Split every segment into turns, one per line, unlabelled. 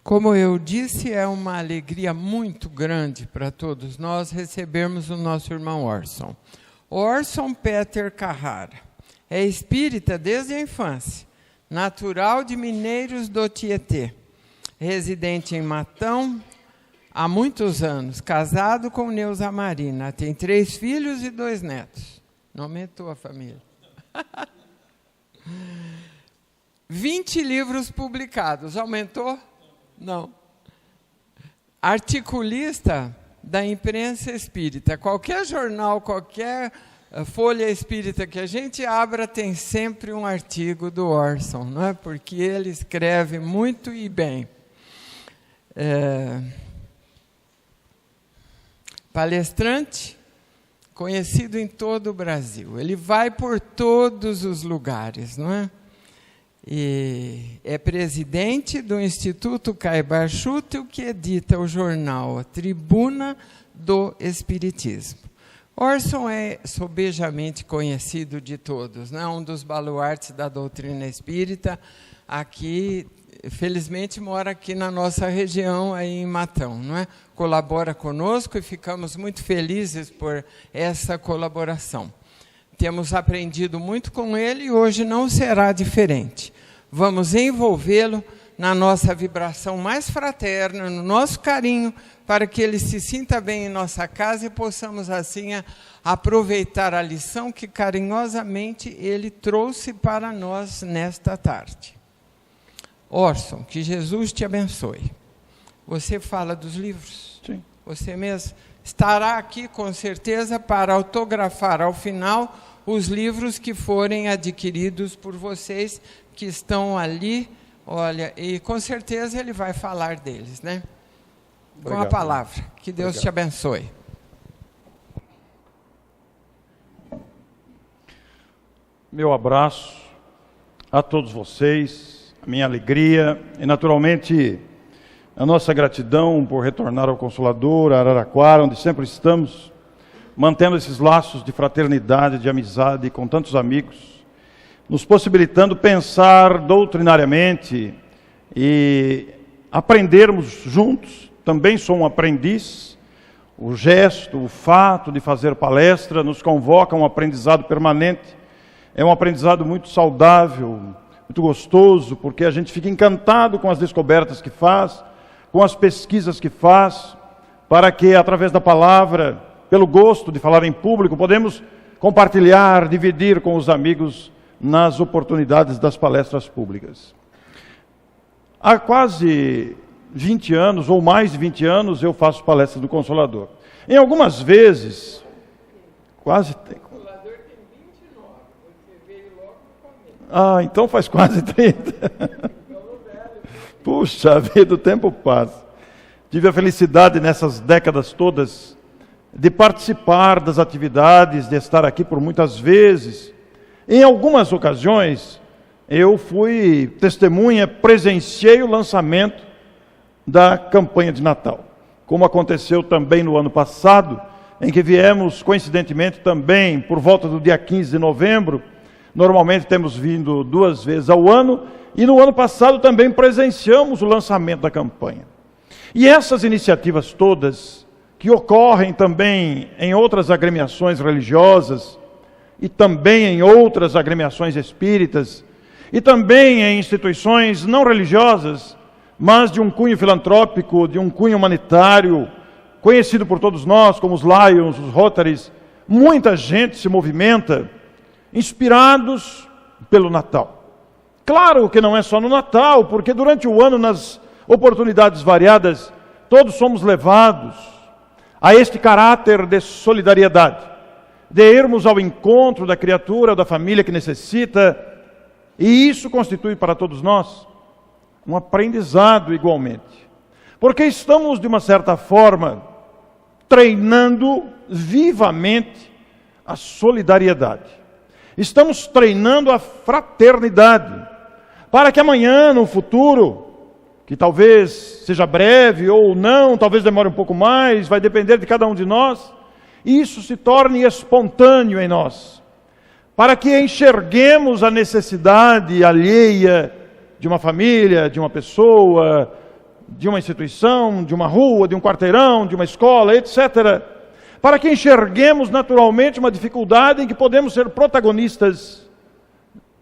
Como eu disse, é uma alegria muito grande para todos nós recebermos o nosso irmão Orson. Orson Peter Carrara é espírita desde a infância, natural de Mineiros do Tietê, residente em Matão há muitos anos, casado com Neuza Marina, tem 3 filhos e 2 netos. Não aumentou a família. 20 livros publicados, aumentou? Não. Articulista da imprensa espírita. Qualquer jornal, qualquer folha espírita que a gente abra, tem sempre um artigo do Orson, não é? Porque ele escreve muito e bem. Palestrante, conhecido em todo o Brasil. Ele vai por todos os lugares, não é? E é presidente do Instituto Caibar Schutel, que edita o jornal Tribuna do Espiritismo. Orson é sobejamente conhecido de todos, né? Um dos baluartes da doutrina espírita, aqui, felizmente mora aqui na nossa região, aí em Matão, não é? Colabora conosco e ficamos muito felizes por essa colaboração. Temos aprendido muito com ele e hoje não será diferente. Vamos envolvê-lo na nossa vibração mais fraterna, no nosso carinho, para que ele se sinta bem em nossa casa e possamos assim aproveitar a lição que carinhosamente ele trouxe para nós nesta tarde. Orson, que Jesus te abençoe. Você fala dos livros?
Sim.
Você mesmo estará aqui com certeza para autografar ao final os livros que forem adquiridos por vocês que estão ali, olha, e com certeza ele vai falar deles, né?
Obrigado.
Com a palavra. Que Deus te abençoe.
Meu abraço a todos vocês, a minha alegria e, naturalmente, a nossa gratidão por retornar ao Consolador, a Araraquara, onde sempre estamos, mantendo esses laços de fraternidade, de amizade com tantos amigos, nos possibilitando pensar doutrinariamente e aprendermos juntos. Também sou um aprendiz. O gesto, o fato de fazer palestra nos convoca a um aprendizado permanente. É um aprendizado muito saudável, muito gostoso, porque a gente fica encantado com as descobertas que faz, com as pesquisas que faz, para que, através da palavra, pelo gosto de falar em público, podemos compartilhar, dividir com os amigos nas oportunidades das palestras públicas. Há quase 20 anos, ou mais de 20 anos, eu faço palestras do Consolador. Em algumas vezes, quase... O Consolador tem 29, você veio logo no começo. Então faz quase 30. Puxa vida, o tempo passa. Tive a felicidade nessas décadas todas de participar das atividades, de estar aqui por muitas vezes. Em algumas ocasiões, eu fui testemunha, presenciei o lançamento da campanha de Natal. Como aconteceu também no ano passado, em que viemos, coincidentemente, também por volta do dia 15 de novembro. Normalmente temos vindo 2 vezes ao ano, e no ano passado também presenciamos o lançamento da campanha. E essas iniciativas todas, que ocorrem também em outras agremiações religiosas, e também em outras agremiações espíritas, e também em instituições não religiosas, mas de um cunho filantrópico, de um cunho humanitário, conhecido por todos nós como os Lions, os Rotaries. Muita gente se movimenta, inspirados pelo Natal. Claro que não é só no Natal, porque durante o ano, nas oportunidades variadas, todos somos levados a este caráter de solidariedade, de irmos ao encontro da criatura, da família que necessita, e isso constitui para todos nós um aprendizado igualmente. Porque estamos, de uma certa forma, treinando vivamente a solidariedade. Estamos treinando a fraternidade, para que amanhã, no futuro, que talvez seja breve ou não, talvez demore um pouco mais, vai depender de cada um de nós, isso se torne espontâneo em nós, para que enxerguemos a necessidade alheia de uma família, de uma pessoa, de uma instituição, de uma rua, de um quarteirão, de uma escola, etc. Para que enxerguemos naturalmente uma dificuldade em que podemos ser protagonistas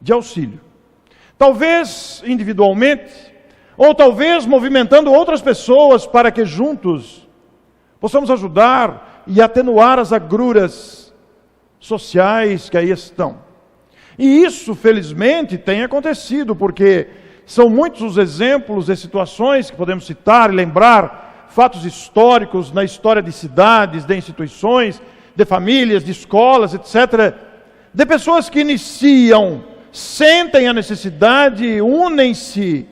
de auxílio. Talvez individualmente, ou talvez movimentando outras pessoas para que juntos possamos ajudar e atenuar as agruras sociais que aí estão. E isso, felizmente, tem acontecido, porque são muitos os exemplos de situações que podemos citar e lembrar, fatos históricos na história de cidades, de instituições, de famílias, de escolas, etc., de pessoas que iniciam, sentem a necessidade, unem-se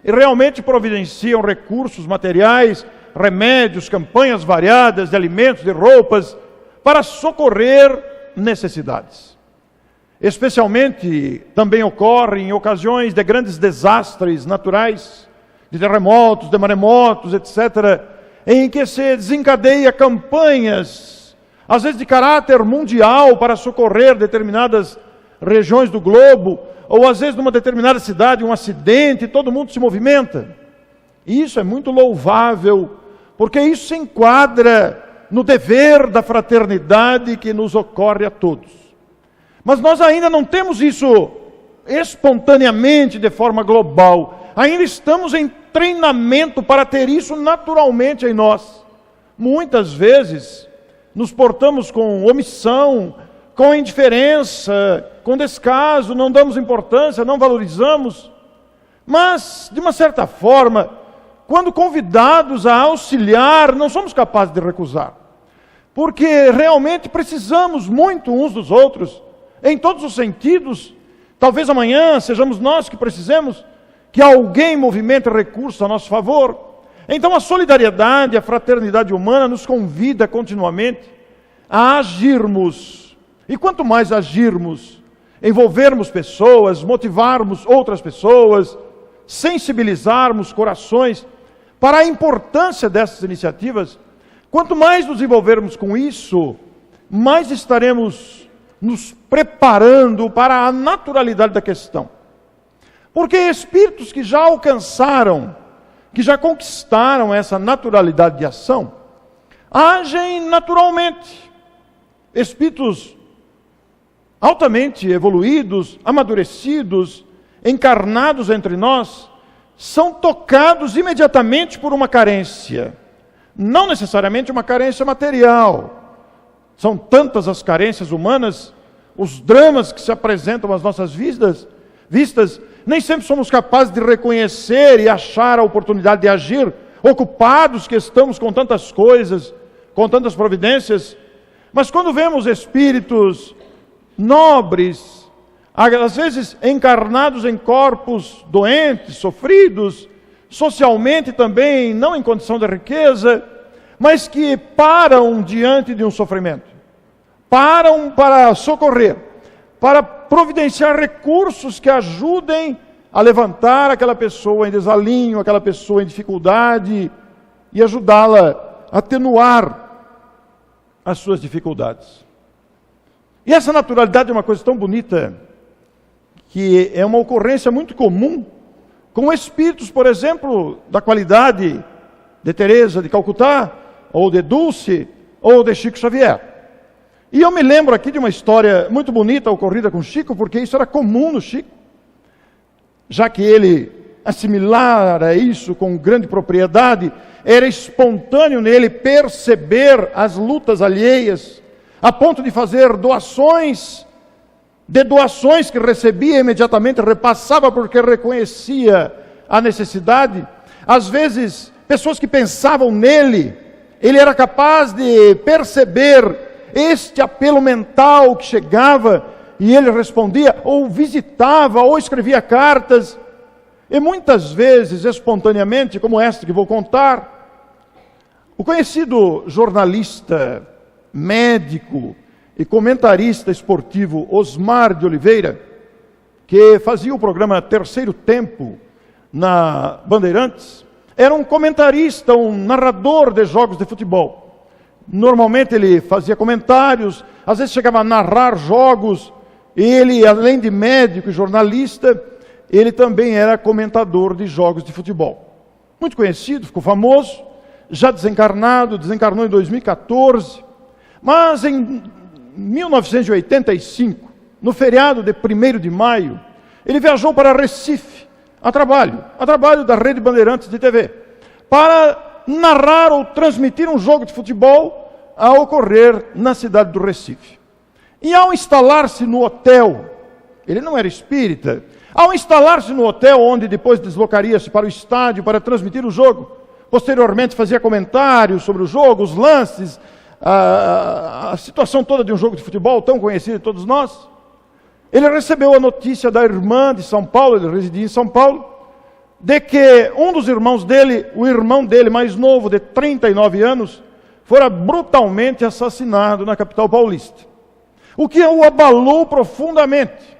e realmente providenciam recursos materiais, remédios, campanhas variadas de alimentos, de roupas, para socorrer necessidades. Especialmente também ocorre em ocasiões de grandes desastres naturais, de terremotos, de maremotos, etc., em que se desencadeia campanhas, às vezes de caráter mundial, para socorrer determinadas regiões do globo, ou às vezes numa determinada cidade, um acidente, todo mundo se movimenta. E isso é muito louvável, porque isso se enquadra no dever da fraternidade que nos ocorre a todos. Mas nós ainda não temos isso espontaneamente, de forma global. Ainda estamos em treinamento para ter isso naturalmente em nós. Muitas vezes nos portamos com omissão, com indiferença, com descaso, não damos importância, não valorizamos. Mas, de uma certa forma, quando convidados a auxiliar, não somos capazes de recusar. Porque realmente precisamos muito uns dos outros, em todos os sentidos. Talvez amanhã sejamos nós que precisemos que alguém movimente recursos a nosso favor. Então a solidariedade, a fraternidade humana nos convida continuamente a agirmos. E quanto mais agirmos, envolvermos pessoas, motivarmos outras pessoas, sensibilizarmos corações para a importância dessas iniciativas, quanto mais nos envolvermos com isso, mais estaremos nos preparando para a naturalidade da questão. Porque espíritos que já alcançaram, que já conquistaram essa naturalidade de ação, agem naturalmente. Espíritos altamente evoluídos, amadurecidos, encarnados entre nós, são tocados imediatamente por uma carência. Não necessariamente uma carência material. São tantas as carências humanas, os dramas que se apresentam às nossas vistas, nem sempre somos capazes de reconhecer e achar a oportunidade de agir, ocupados que estamos com tantas coisas, com tantas providências. Mas quando vemos espíritos nobres, às vezes encarnados em corpos doentes, sofridos, socialmente também não em condição de riqueza, mas que param diante de um sofrimento, param para socorrer, para providenciar recursos que ajudem a levantar aquela pessoa em desalinho, aquela pessoa em dificuldade, e ajudá-la a atenuar as suas dificuldades. E essa naturalidade é uma coisa tão bonita, que é uma ocorrência muito comum com espíritos, por exemplo, da qualidade de Teresa de Calcutá, ou de Dulce, ou de Chico Xavier. E eu me lembro aqui de uma história muito bonita ocorrida com Chico, porque isso era comum no Chico, já que ele assimilara isso com grande propriedade, era espontâneo nele perceber as lutas alheias, a ponto de fazer doações que recebia imediatamente, repassava porque reconhecia a necessidade. Às vezes, pessoas que pensavam nele, ele era capaz de perceber este apelo mental que chegava, e ele respondia, ou visitava, ou escrevia cartas, e muitas vezes, espontaneamente, como esta que vou contar, o conhecido jornalista, médico e comentarista esportivo Osmar de Oliveira, que fazia o programa Terceiro Tempo na Bandeirantes, era um comentarista, um narrador de jogos de futebol. Normalmente ele fazia comentários, às vezes chegava a narrar jogos. Ele, além de médico e jornalista, ele também era comentador de jogos de futebol. Muito conhecido, ficou famoso, já desencarnou em 2014, mas em 1985, no feriado de 1º de maio, ele viajou para Recife, a trabalho da Rede Bandeirantes de TV, para narrar ou transmitir um jogo de futebol a ocorrer na cidade do Recife. E ao instalar-se no hotel, ele não era espírita, ao instalar-se no hotel, onde depois deslocaria-se para o estádio para transmitir o jogo, posteriormente fazia comentários sobre o jogo, os lances, a situação toda de um jogo de futebol tão conhecido de todos nós, ele recebeu a notícia da irmã de São Paulo, ele residia em São Paulo, de que um dos irmãos dele, o irmão dele mais novo, de 39 anos, fora brutalmente assassinado na capital paulista. O que o abalou profundamente,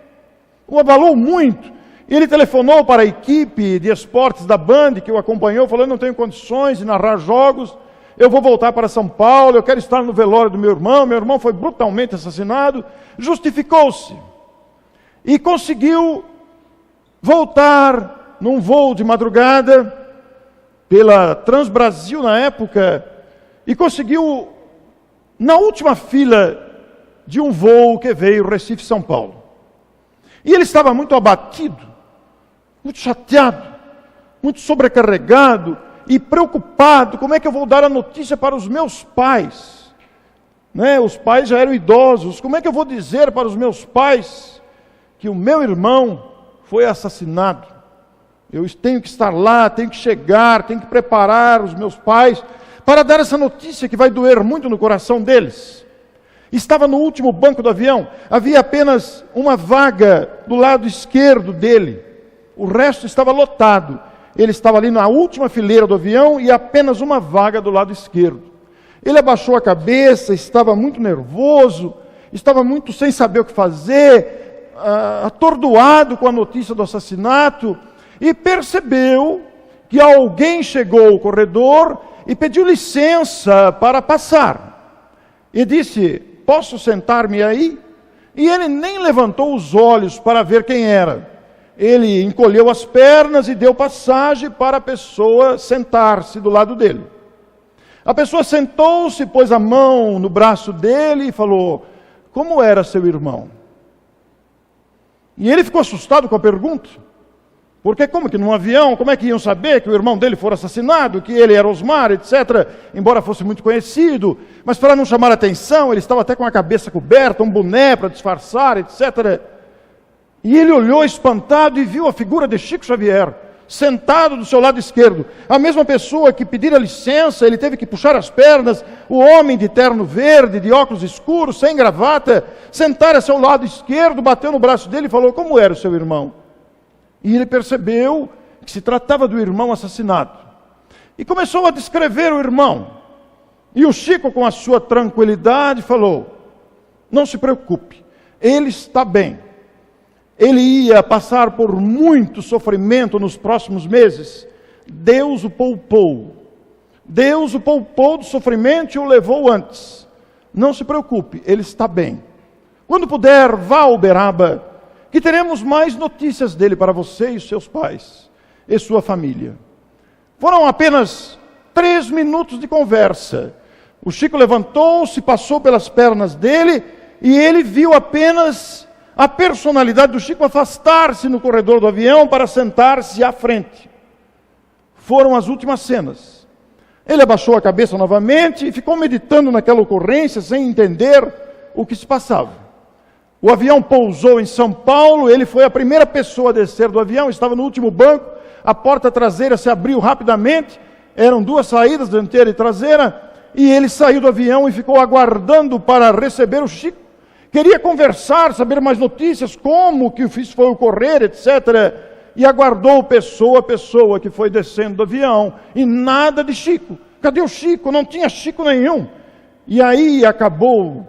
o abalou muito. Ele telefonou para a equipe de esportes da Band, que o acompanhou, falando: não tenho condições de narrar jogos, eu vou voltar para São Paulo, eu quero estar no velório do meu irmão foi brutalmente assassinado. Justificou-se e conseguiu voltar num voo de madrugada pela Transbrasil na época, e conseguiu, na última fila de um voo que veio Recife-São Paulo. E ele estava muito abatido, muito chateado, muito sobrecarregado e preocupado. Como é que eu vou dar a notícia para os meus pais? Os pais já eram idosos. Como é que eu vou dizer para os meus pais que o meu irmão foi assassinado? Eu tenho que estar lá, tenho que chegar, tenho que preparar os meus pais para dar essa notícia que vai doer muito no coração deles. Estava no último banco do avião, havia apenas uma vaga do lado esquerdo dele, o resto estava lotado. Ele estava ali na última fileira do avião e apenas uma vaga do lado esquerdo. Ele abaixou a cabeça, estava muito nervoso, estava muito sem saber o que fazer, atordoado com a notícia do assassinato, e percebeu que alguém chegou ao corredor e pediu licença para passar. E disse: posso sentar-me aí? E ele nem levantou os olhos para ver quem era. Ele encolheu as pernas e deu passagem para a pessoa sentar-se do lado dele. A pessoa sentou-se, pôs a mão no braço dele e falou: como era seu irmão? E ele ficou assustado com a pergunta. Porque como que num avião, como é que iam saber que o irmão dele fora assassinado, que ele era Osmar, etc., embora fosse muito conhecido, mas para não chamar a atenção, ele estava até com a cabeça coberta, um boné para disfarçar, etc. E ele olhou espantado e viu a figura de Chico Xavier, sentado do seu lado esquerdo. A mesma pessoa que pedira licença, ele teve que puxar as pernas, o homem de terno verde, de óculos escuros, sem gravata, sentar a seu lado esquerdo, bateu no braço dele e falou: como era o seu irmão? E ele percebeu que se tratava do irmão assassinado. E começou a descrever o irmão. E o Chico, com a sua tranquilidade, falou: não se preocupe, ele está bem. Ele ia passar por muito sofrimento nos próximos meses. Deus o poupou. Deus o poupou do sofrimento e o levou antes. Não se preocupe, ele está bem. Quando puder, vá ao Uberaba, que teremos mais notícias dele para você e seus pais e sua família. Foram apenas 3 minutos de conversa. O Chico levantou-se, passou pelas pernas dele e ele viu apenas a personalidade do Chico afastar-se no corredor do avião para sentar-se à frente. Foram as últimas cenas. Ele abaixou a cabeça novamente e ficou meditando naquela ocorrência sem entender o que se passava. O avião pousou em São Paulo, ele foi a primeira pessoa a descer do avião, estava no último banco, a porta traseira se abriu rapidamente, eram 2 saídas, dianteira e traseira, e ele saiu do avião e ficou aguardando para receber o Chico. Queria conversar, saber mais notícias, como que isso foi ocorrer, etc. E aguardou pessoa a pessoa que foi descendo do avião, e nada de Chico. Cadê o Chico? Não tinha Chico nenhum. E aí acabou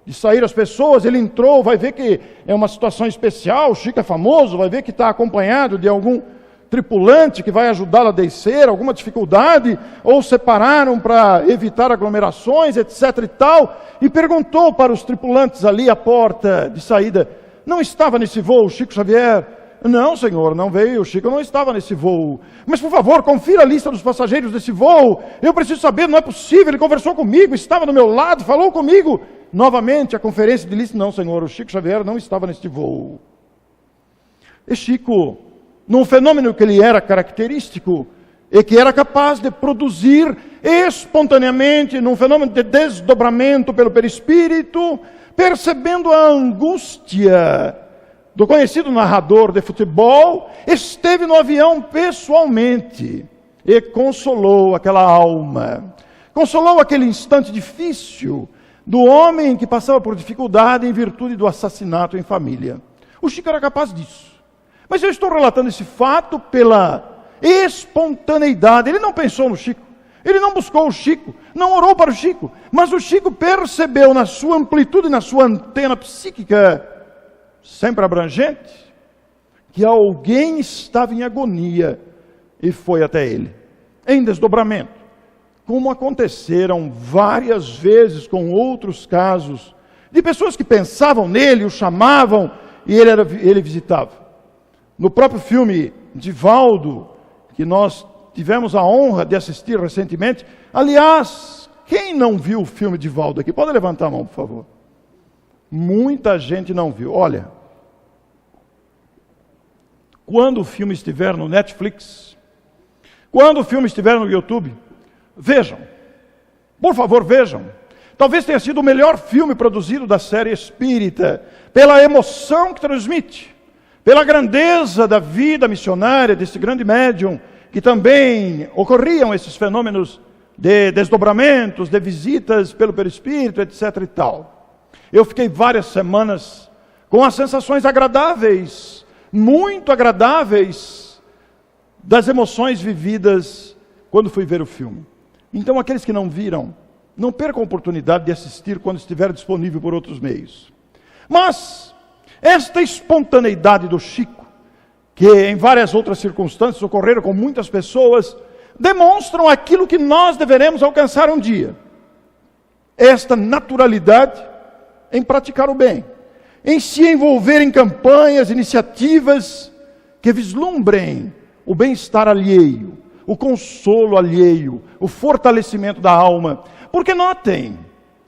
de sair as pessoas, ele entrou, vai ver que é uma situação especial, o Chico é famoso, vai ver que está acompanhado de algum tripulante que vai ajudá-lo a descer, alguma dificuldade, ou separaram para evitar aglomerações, etc. e tal, e perguntou para os tripulantes ali à porta de saída: não estava nesse voo Chico Xavier? Não, senhor, não veio, o Chico não estava nesse voo. Mas, por favor, confira a lista dos passageiros desse voo. Eu preciso saber, não é possível, ele conversou comigo, estava do meu lado, falou comigo. Novamente, a conferência de lista, não, senhor, o Chico Xavier não estava nesse voo. E Chico, num fenômeno que lhe era característico, e que era capaz de produzir espontaneamente, num fenômeno de desdobramento pelo perispírito, percebendo a angústia do conhecido narrador de futebol, esteve no avião pessoalmente e consolou aquela alma, consolou aquele instante difícil do homem que passava por dificuldade em virtude do assassinato em família. O Chico era capaz disso. Mas eu estou relatando esse fato pela espontaneidade. Ele não pensou no Chico, ele não buscou o Chico, não orou para o Chico, mas o Chico percebeu na sua amplitude, na sua antena psíquica, sempre abrangente, que alguém estava em agonia e foi até ele, em desdobramento, como aconteceram várias vezes com outros casos, de pessoas que pensavam nele, o chamavam e ele visitava. No próprio filme Divaldo, que nós tivemos a honra de assistir recentemente, aliás, quem não viu o filme Divaldo aqui? Pode levantar a mão, por favor. Muita gente não viu. Olha, quando o filme estiver no Netflix, quando o filme estiver no YouTube, vejam, por favor, vejam. Talvez tenha sido o melhor filme produzido da série espírita, pela emoção que transmite, pela grandeza da vida missionária desse grande médium, que também ocorriam esses fenômenos de desdobramentos, de visitas pelo perispírito, etc. e tal. Eu fiquei várias semanas com as sensações agradáveis, muito agradáveis, das emoções vividas quando fui ver o filme. Então, aqueles que não viram, não percam a oportunidade de assistir quando estiver disponível por outros meios. Mas esta espontaneidade do Chico, que em várias outras circunstâncias ocorreram com muitas pessoas, demonstram aquilo que nós deveremos alcançar um dia. Esta naturalidade em praticar o bem, em se envolver em campanhas, iniciativas que vislumbrem o bem-estar alheio, o consolo alheio, o fortalecimento da alma. Porque notem,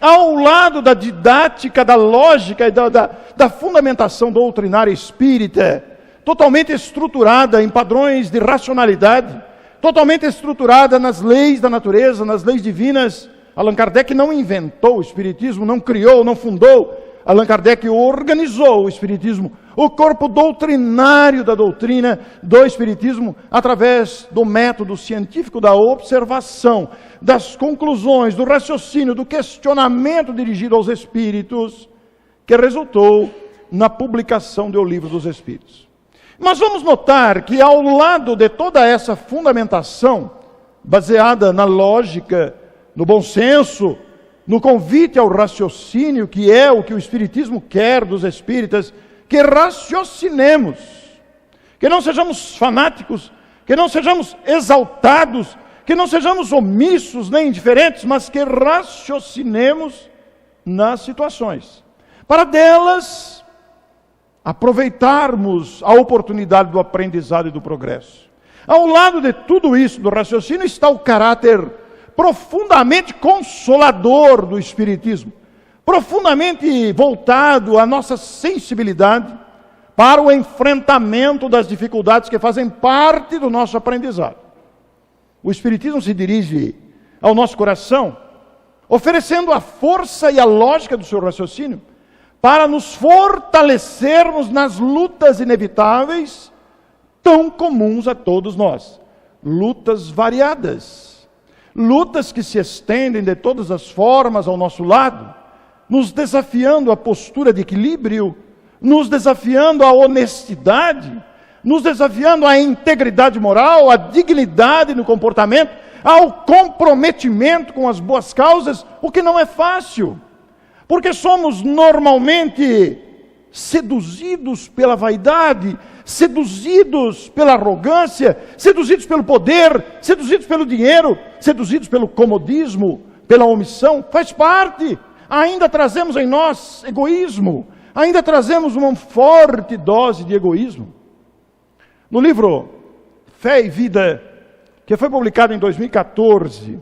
ao lado da didática, da lógica e da fundamentação doutrinária espírita, totalmente estruturada em padrões de racionalidade, totalmente estruturada nas leis da natureza, nas leis divinas. Allan Kardec não inventou o Espiritismo, não criou, não fundou. Allan Kardec organizou o Espiritismo, o corpo doutrinário da doutrina do Espiritismo, através do método científico da observação, das conclusões, do raciocínio, do questionamento dirigido aos espíritos, que resultou na publicação do Livro dos Espíritos. Mas vamos notar que ao lado de toda essa fundamentação, baseada na lógica, no bom senso, no convite ao raciocínio, que é o que o Espiritismo quer dos espíritas, que raciocinemos, que não sejamos fanáticos, que não sejamos exaltados, que não sejamos omissos nem indiferentes, mas que raciocinemos nas situações, para delas aproveitarmos a oportunidade do aprendizado e do progresso. Ao lado de tudo isso, do raciocínio, está o caráter profundamente consolador do Espiritismo, profundamente voltado à nossa sensibilidade para o enfrentamento das dificuldades que fazem parte do nosso aprendizado. O Espiritismo se dirige ao nosso coração, oferecendo a força e a lógica do seu raciocínio, para nos fortalecermos nas lutas inevitáveis, tão comuns a todos nós. Lutas variadas. Lutas que se estendem de todas as formas ao nosso lado, nos desafiando a postura de equilíbrio, nos desafiando a honestidade, nos desafiando à integridade moral, à dignidade no comportamento, ao comprometimento com as boas causas, o que não é fácil, porque somos normalmente seduzidos pela vaidade, seduzidos pela arrogância, seduzidos pelo poder, seduzidos pelo dinheiro, seduzidos pelo comodismo, pela omissão. Faz parte. Ainda trazemos em nós egoísmo, ainda trazemos uma forte dose de egoísmo. No livro Fé e Vida, que foi publicado em 2014,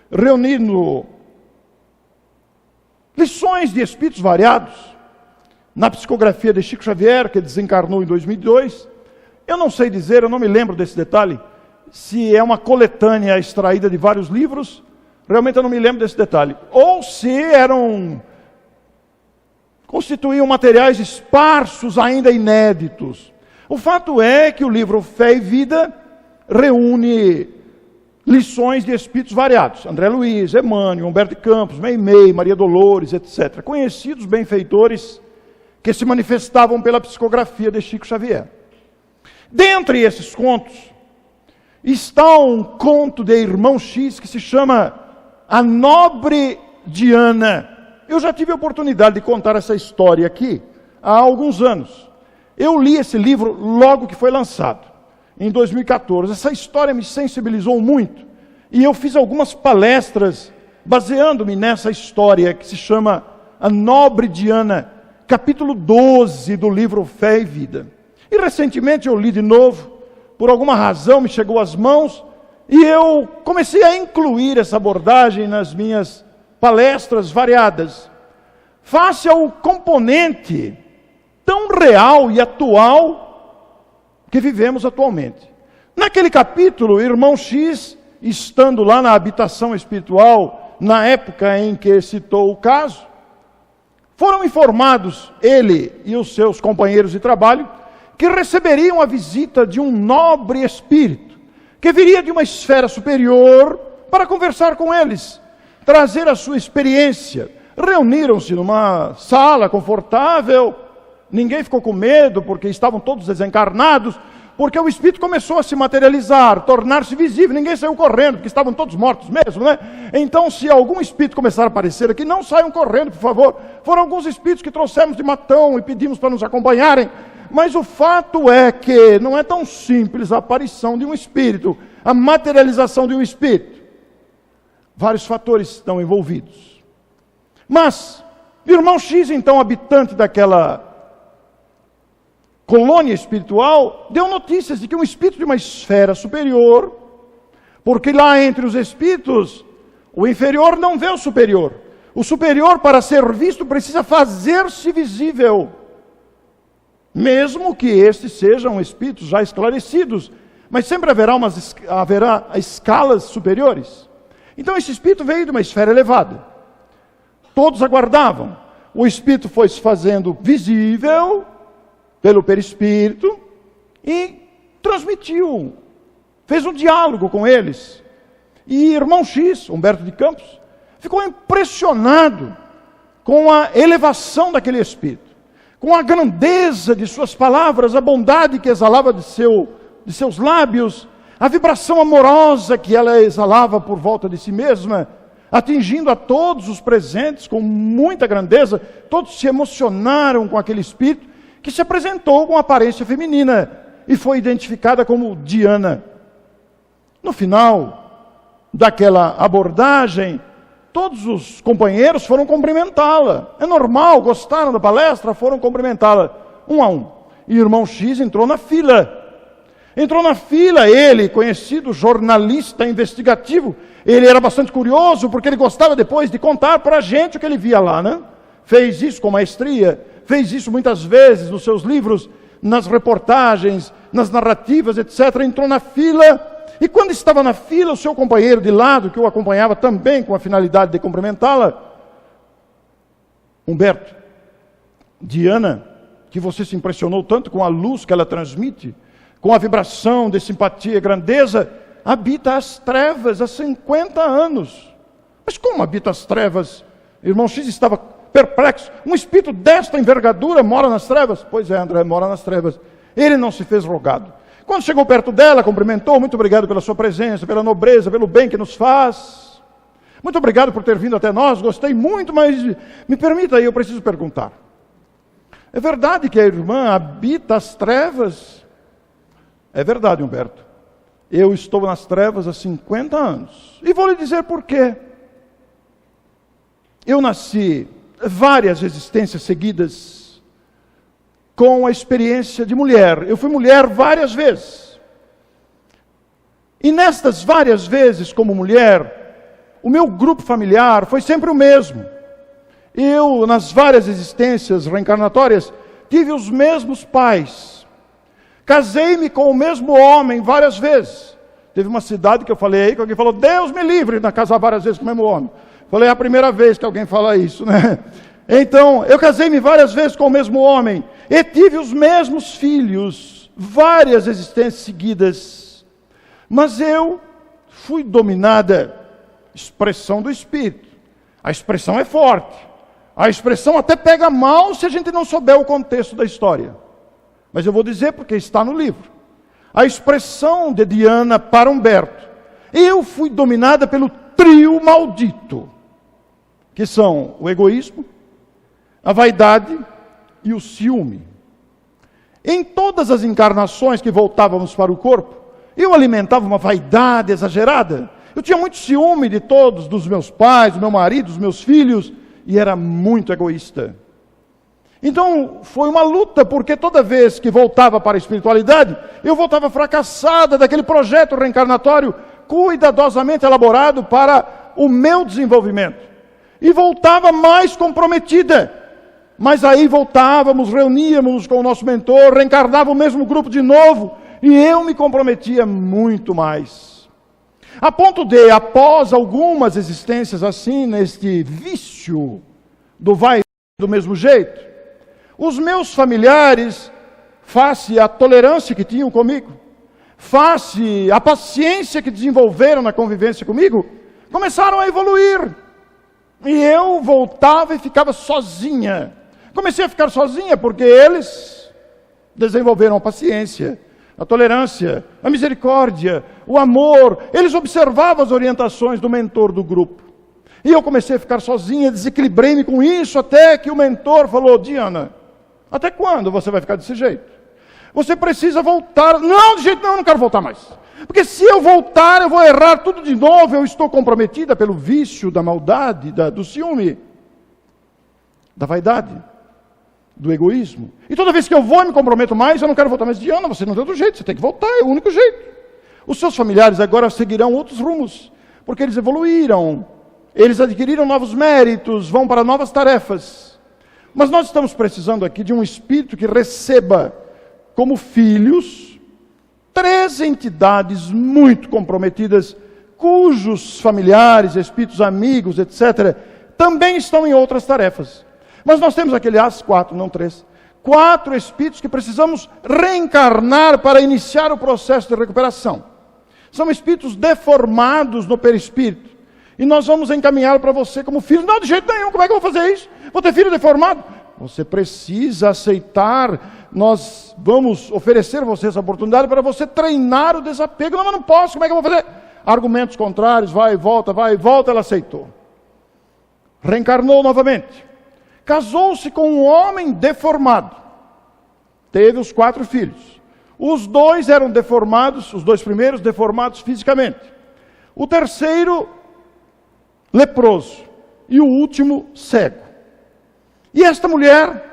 reunindo lições de espíritos variados, na psicografia de Chico Xavier, que desencarnou em 2002, eu não sei dizer, eu não me lembro desse detalhe, se é uma coletânea extraída de vários livros, realmente eu não me lembro desse detalhe, ou se constituíam materiais esparsos, ainda inéditos. O fato é que o livro Fé e Vida reúne lições de espíritos variados. André Luiz, Emmanuel, Humberto de Campos, Meimei, Maria Dolores, etc. Conhecidos benfeitores que se manifestavam pela psicografia de Chico Xavier. Dentre esses contos, está um conto de Irmão X que se chama A Nobre Diana. Eu já tive a oportunidade de contar essa história aqui há alguns anos. Eu li esse livro logo que foi lançado, em 2014. Essa história me sensibilizou muito. E eu fiz algumas palestras baseando-me nessa história que se chama A Nobre Diana, capítulo 12 do livro Fé e Vida. E recentemente eu li de novo, por alguma razão me chegou às mãos, e eu comecei a incluir essa abordagem nas minhas palestras variadas, face ao componente tão real e atual que vivemos atualmente. Naquele capítulo, o irmão X, estando lá na habitação espiritual, na época em que citou o caso, foram informados, ele e os seus companheiros de trabalho, que receberiam a visita de um nobre espírito, que viria de uma esfera superior para conversar com eles, trazer a sua experiência. Reuniram-se numa sala confortável, ninguém ficou com medo, porque estavam todos desencarnados, porque o espírito começou a se materializar, tornar-se visível, ninguém saiu correndo, porque estavam todos mortos mesmo, né? Então, se algum espírito começar a aparecer aqui, não saiam correndo, por favor. Foram alguns espíritos que trouxemos de Matão e pedimos para nos acompanharem, mas o fato é que não é tão simples a aparição de um espírito, a materialização de um espírito. Vários fatores estão envolvidos. Mas, o irmão X, então, habitante daquela colônia espiritual, deu notícias de que um espírito de uma esfera superior, porque lá entre os espíritos, o inferior não vê o superior. O superior, para ser visto, precisa fazer-se visível, mesmo que estes sejam espíritos já esclarecidos, mas sempre haverá escalas superiores. Então esse espírito veio de uma esfera elevada. Todos aguardavam. O espírito foi se fazendo visível pelo perispírito e transmitiu, fez um diálogo com eles. E irmão X, Humberto de Campos, ficou impressionado com a elevação daquele espírito, com a grandeza de suas palavras, a bondade que exalava de seus lábios, a vibração amorosa que ela exalava por volta de si mesma, atingindo a todos os presentes com muita grandeza. Todos se emocionaram com aquele espírito, que se apresentou com aparência feminina e foi identificada como Diana. No final daquela abordagem, todos os companheiros foram cumprimentá-la. É normal, gostaram da palestra, foram cumprimentá-la, um a um. E o irmão X entrou na fila. Entrou na fila, ele, conhecido jornalista investigativo. Ele era bastante curioso, porque ele gostava depois de contar para a gente o que ele via lá, né? Fez isso com maestria, fez isso muitas vezes nos seus livros, nas reportagens, nas narrativas, etc. Entrou na fila. E quando estava na fila, o seu companheiro de lado, que o acompanhava também com a finalidade de cumprimentá-la, Humberto, Diana, que você se impressionou tanto com a luz que ela transmite, com a vibração de simpatia e grandeza, habita as trevas há 50 anos. Mas como habita as trevas? Irmão X estava perplexo. Um espírito desta envergadura mora nas trevas? Pois é, André, mora nas trevas. Ele não se fez rogado. Quando chegou perto dela, cumprimentou, muito obrigado pela sua presença, pela nobreza, pelo bem que nos faz. Muito obrigado por ter vindo até nós, gostei muito, mas me permita aí, eu preciso perguntar. É verdade que a irmã habita as trevas? É verdade, Humberto. Eu estou nas trevas há 50 anos. E vou lhe dizer por quê. Eu nasci várias existências seguidas com a experiência de mulher. Eu fui mulher várias vezes. E nestas várias vezes como mulher, o meu grupo familiar foi sempre o mesmo. Eu, nas várias existências reencarnatórias, tive os mesmos pais. Casei-me com o mesmo homem várias vezes. Teve uma cidade que eu falei aí, que alguém falou, Deus me livre de casar várias vezes com o mesmo homem. Falei, é a primeira vez que alguém fala isso, né? Então, eu casei-me várias vezes com o mesmo homem. E tive os mesmos filhos, várias existências seguidas. Mas eu fui dominada, expressão do Espírito. A expressão é forte. A expressão até pega mal se a gente não souber o contexto da história. Mas eu vou dizer porque está no livro. A expressão de Diana para Humberto. Eu fui dominada pelo trio maldito, que são o egoísmo, a vaidade e o ciúme. Em todas as encarnações que voltávamos para o corpo, eu alimentava uma vaidade exagerada. Eu tinha muito ciúme de todos, dos meus pais, do meu marido, dos meus filhos, e era muito egoísta. Então, foi uma luta, porque toda vez que voltava para a espiritualidade, eu voltava fracassada daquele projeto reencarnatório cuidadosamente elaborado para o meu desenvolvimento. E voltava mais comprometida. Mas aí voltávamos, reuníamos com o nosso mentor, reencarnava o mesmo grupo de novo, e eu me comprometia muito mais. A ponto de, após algumas existências assim, neste vício do vai do mesmo jeito, os meus familiares, face à tolerância que tinham comigo, face à paciência que desenvolveram na convivência comigo, começaram a evoluir. E eu voltava e ficava sozinha. Comecei a ficar sozinha porque eles desenvolveram a paciência, a tolerância, a misericórdia, o amor. Eles observavam as orientações do mentor do grupo. E eu comecei a ficar sozinha, desequilibrei-me com isso, até que o mentor falou, Diana, até quando você vai ficar desse jeito? Você precisa voltar. Não, de jeito nenhum, eu não quero voltar mais. Porque se eu voltar, eu vou errar tudo de novo. Eu estou comprometida pelo vício da maldade, do ciúme, da vaidade, do egoísmo. E toda vez que eu vou e me comprometo mais, eu não quero voltar mais. Diana, você não tem outro jeito, você tem que voltar, é o único jeito. Os seus familiares agora seguirão outros rumos, porque eles evoluíram, eles adquiriram novos méritos, vão para novas tarefas. Mas nós estamos precisando aqui de um espírito que receba como filhos 3 entidades muito comprometidas, cujos familiares, espíritos amigos, etc., também estão em outras tarefas. Mas nós temos aquele 4, não 3. 4 espíritos que precisamos reencarnar para iniciar o processo de recuperação. São espíritos deformados no perispírito. E nós vamos encaminhá-lo para você como filho. Não, de jeito nenhum, como é que eu vou fazer isso? Vou ter filho deformado? Você precisa aceitar, nós vamos oferecer a você essa oportunidade para você treinar o desapego. Não, mas não posso, como é que eu vou fazer? Argumentos contrários, vai e volta, ela aceitou. Reencarnou novamente. Casou-se com um homem deformado. Teve os 4 filhos. Os 2 eram deformados, os 2 primeiros deformados fisicamente. O terceiro, leproso. E o último, cego. E esta mulher,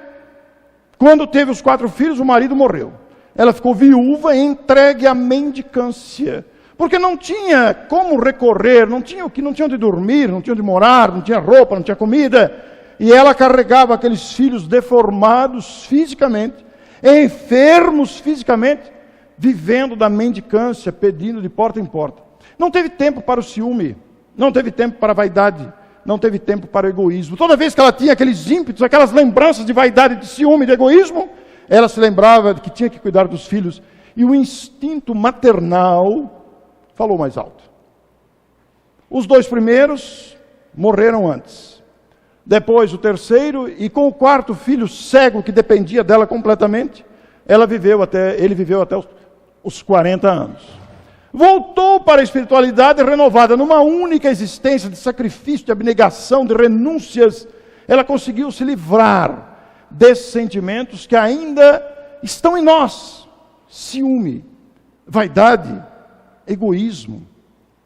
quando teve os 4 filhos, o marido morreu. Ela ficou viúva e entregue à mendicância. Porque não tinha como recorrer, não tinha onde dormir, não tinha onde morar, não tinha roupa, não tinha comida. E ela carregava aqueles filhos deformados fisicamente, enfermos fisicamente, vivendo da mendicância, pedindo de porta em porta. Não teve tempo para o ciúme, não teve tempo para a vaidade, não teve tempo para o egoísmo. Toda vez que ela tinha aqueles ímpetos, aquelas lembranças de vaidade, de ciúme, de egoísmo, ela se lembrava de que tinha que cuidar dos filhos. E o instinto maternal falou mais alto. Os 2 primeiros morreram antes. Depois o terceiro, e com o 4º filho cego, que dependia dela completamente, ele viveu até os 40 anos. Voltou para a espiritualidade renovada, numa única existência de sacrifício, de abnegação, de renúncias. Ela conseguiu se livrar desses sentimentos que ainda estão em nós. Ciúme, vaidade, egoísmo.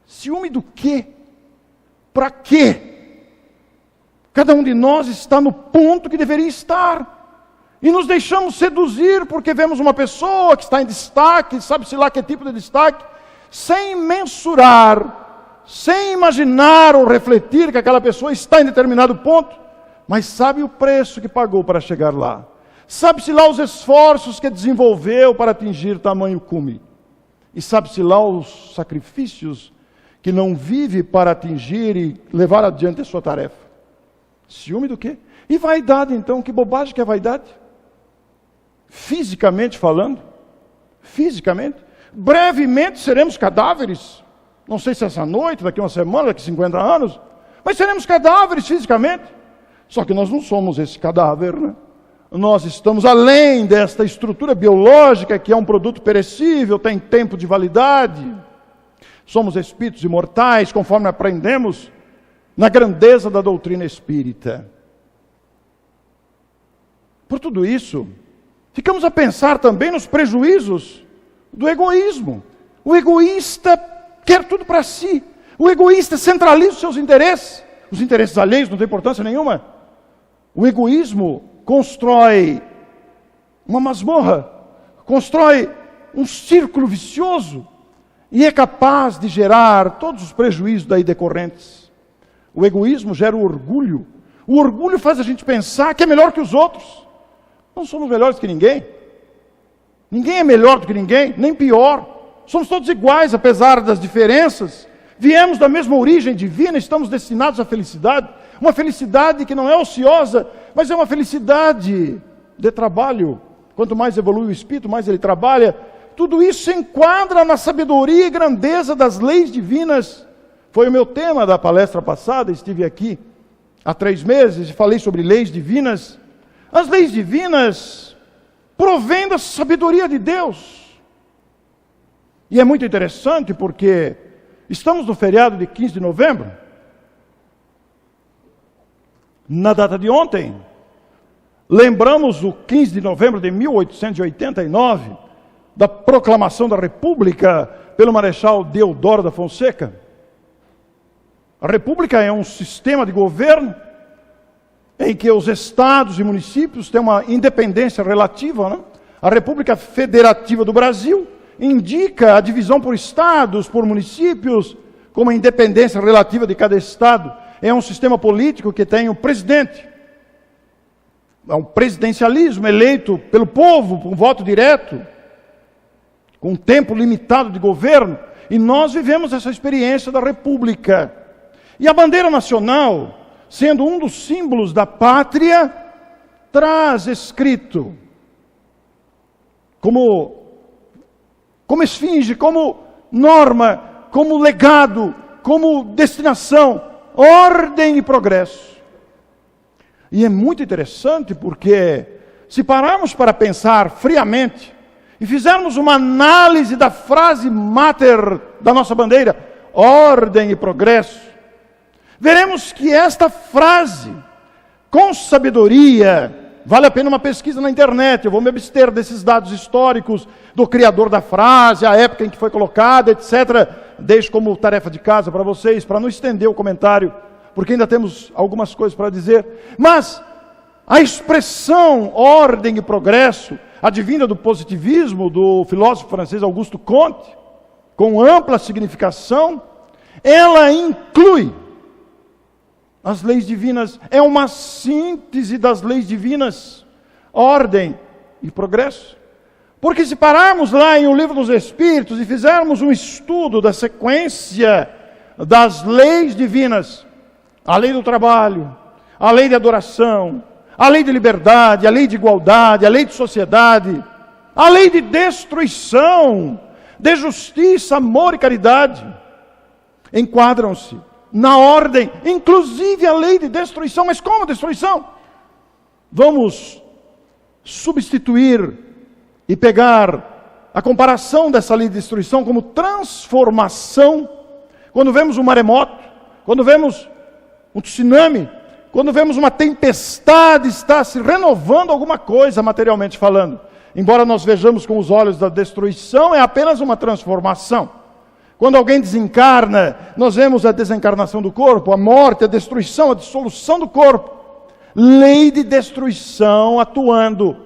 Ciúme do quê? Para quê? Cada um de nós está no ponto que deveria estar. E nos deixamos seduzir porque vemos uma pessoa que está em destaque, sabe-se lá que tipo de destaque, sem mensurar, sem imaginar ou refletir que aquela pessoa está em determinado ponto, mas sabe o preço que pagou para chegar lá. Sabe-se lá os esforços que desenvolveu para atingir tamanho cume. E sabe-se lá os sacrifícios que não vive para atingir e levar adiante a sua tarefa. Ciúme do quê? E vaidade então, que bobagem que é vaidade? Fisicamente falando, brevemente seremos cadáveres, não sei se essa noite, daqui uma semana, daqui 50 anos, mas seremos cadáveres fisicamente, só que nós não somos esse cadáver, né? Nós estamos além desta estrutura biológica que é um produto perecível, tem tempo de validade, somos espíritos imortais, conforme aprendemos na grandeza da doutrina espírita. Por tudo isso, ficamos a pensar também nos prejuízos do egoísmo. O egoísta quer tudo para si. O egoísta centraliza os seus interesses. Os interesses alheios não têm importância nenhuma. O egoísmo constrói uma masmorra, constrói um círculo vicioso e é capaz de gerar todos os prejuízos daí decorrentes. O egoísmo gera o orgulho. O orgulho faz a gente pensar que é melhor que os outros. Não somos melhores que ninguém. Ninguém é melhor do que ninguém, nem pior. Somos todos iguais, apesar das diferenças. Viemos da mesma origem divina, estamos destinados à felicidade. Uma felicidade que não é ociosa, mas é uma felicidade de trabalho. Quanto mais evolui o espírito, mais ele trabalha. Tudo isso se enquadra na sabedoria e grandeza das leis divinas. Foi o meu tema da palestra passada, estive aqui há 3 meses e falei sobre leis divinas. As leis divinas provêm da sabedoria de Deus. E é muito interessante porque estamos no feriado de 15 de novembro. Na data de ontem, lembramos o 15 de novembro de 1889, da proclamação da República pelo Marechal Deodoro da Fonseca. A República é um sistema de governo em que os estados e municípios têm uma independência relativa, né? A República Federativa do Brasil indica a divisão por estados, por municípios, como a independência relativa de cada estado. É um sistema político que tem um presidente. É um presidencialismo eleito pelo povo, com voto direto, com um tempo limitado de governo. E nós vivemos essa experiência da República. E a bandeira nacional, sendo um dos símbolos da pátria, traz escrito como esfinge, como norma, como legado, como destinação, ordem e progresso. E é muito interessante porque, se pararmos para pensar friamente e fizermos uma análise da frase máter da nossa bandeira, ordem e progresso, veremos que esta frase, com sabedoria, vale a pena uma pesquisa na internet. Eu vou me abster desses dados históricos do criador da frase, a época em que foi colocada, etc. Deixo como tarefa de casa para vocês, para não estender o comentário, porque ainda temos algumas coisas para dizer. Mas a expressão ordem e progresso, advinda do positivismo do filósofo francês Auguste Comte, com ampla significação, ela inclui as leis divinas, é uma síntese das leis divinas, ordem e progresso. Porque se pararmos lá em O Livro dos Espíritos e fizermos um estudo da sequência das leis divinas, a lei do trabalho, a lei de adoração, a lei de liberdade, a lei de igualdade, a lei de sociedade, a lei de destruição, de justiça, amor e caridade, enquadram-se na ordem, inclusive a lei de destruição. Mas como destruição? Vamos substituir e pegar a comparação dessa lei de destruição como transformação. Quando vemos um maremoto, quando vemos um tsunami, quando vemos uma tempestade, está se renovando alguma coisa materialmente falando. Embora nós vejamos com os olhos da destruição, é apenas uma transformação. Quando alguém desencarna, nós vemos a desencarnação do corpo, a morte, a destruição, a dissolução do corpo. Lei de destruição atuando.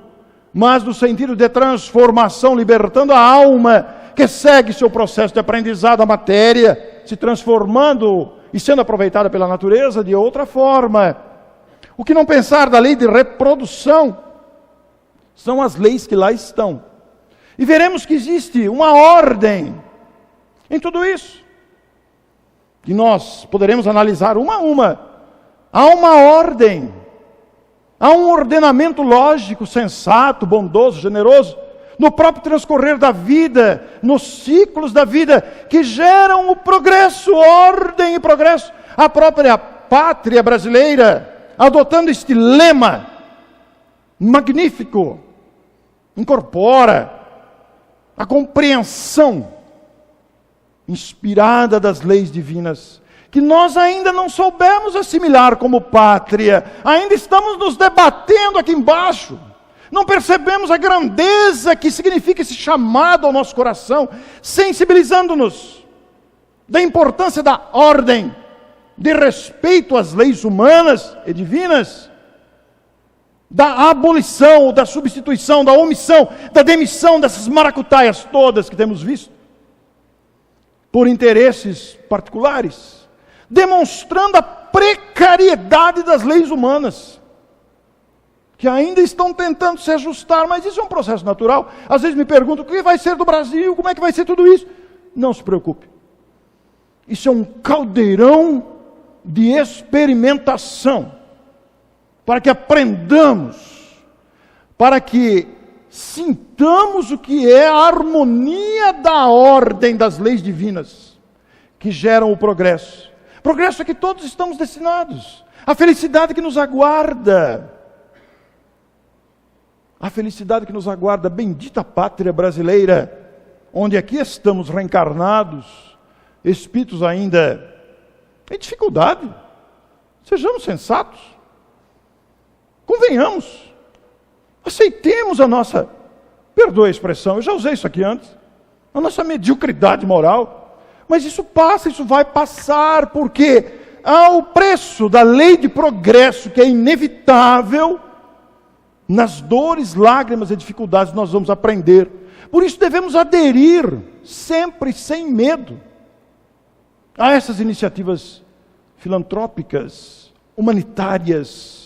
mas no sentido de transformação, libertando a alma que segue seu processo de aprendizado, a matéria se transformando e sendo aproveitada pela natureza de outra forma. O que não pensar da lei de reprodução? São as leis que lá estão. E veremos que existe uma ordem em tudo isso, que nós poderemos analisar uma a uma. Há uma ordem, há um ordenamento lógico, sensato, bondoso, generoso, no próprio transcorrer da vida, nos ciclos da vida, que geram o progresso, ordem e progresso. A própria pátria brasileira, adotando este lema magnífico, incorpora a compreensão inspirada das leis divinas, que nós ainda não soubemos assimilar como pátria, ainda estamos nos debatendo aqui embaixo, não percebemos a grandeza que significa esse chamado ao nosso coração, sensibilizando-nos da importância da ordem, de respeito às leis humanas e divinas, da abolição, da substituição, da omissão, da demissão dessas maracutaias todas que temos visto, por interesses particulares, demonstrando a precariedade das leis humanas, que ainda estão tentando se ajustar, mas isso é um processo natural. Às vezes me perguntam, o que vai ser do Brasil, como é que vai ser tudo isso? Não se preocupe, isso é um caldeirão de experimentação, para que aprendamos, para que sintamos o que é a harmonia da ordem das leis divinas, que geram o progresso. Progresso a que todos estamos destinados, a felicidade que nos aguarda. A felicidade que nos aguarda, bendita pátria brasileira, onde aqui estamos reencarnados, espíritos ainda em dificuldade. Sejamos sensatos. Convenhamos, aceitemos a nossa, perdoe a expressão, eu já usei isso aqui antes, a nossa mediocridade moral, mas isso passa, isso vai passar, porque ao preço da lei de progresso, que é inevitável, nas dores, lágrimas e dificuldades nós vamos aprender. Por isso devemos aderir, sempre sem medo, a essas iniciativas filantrópicas, humanitárias,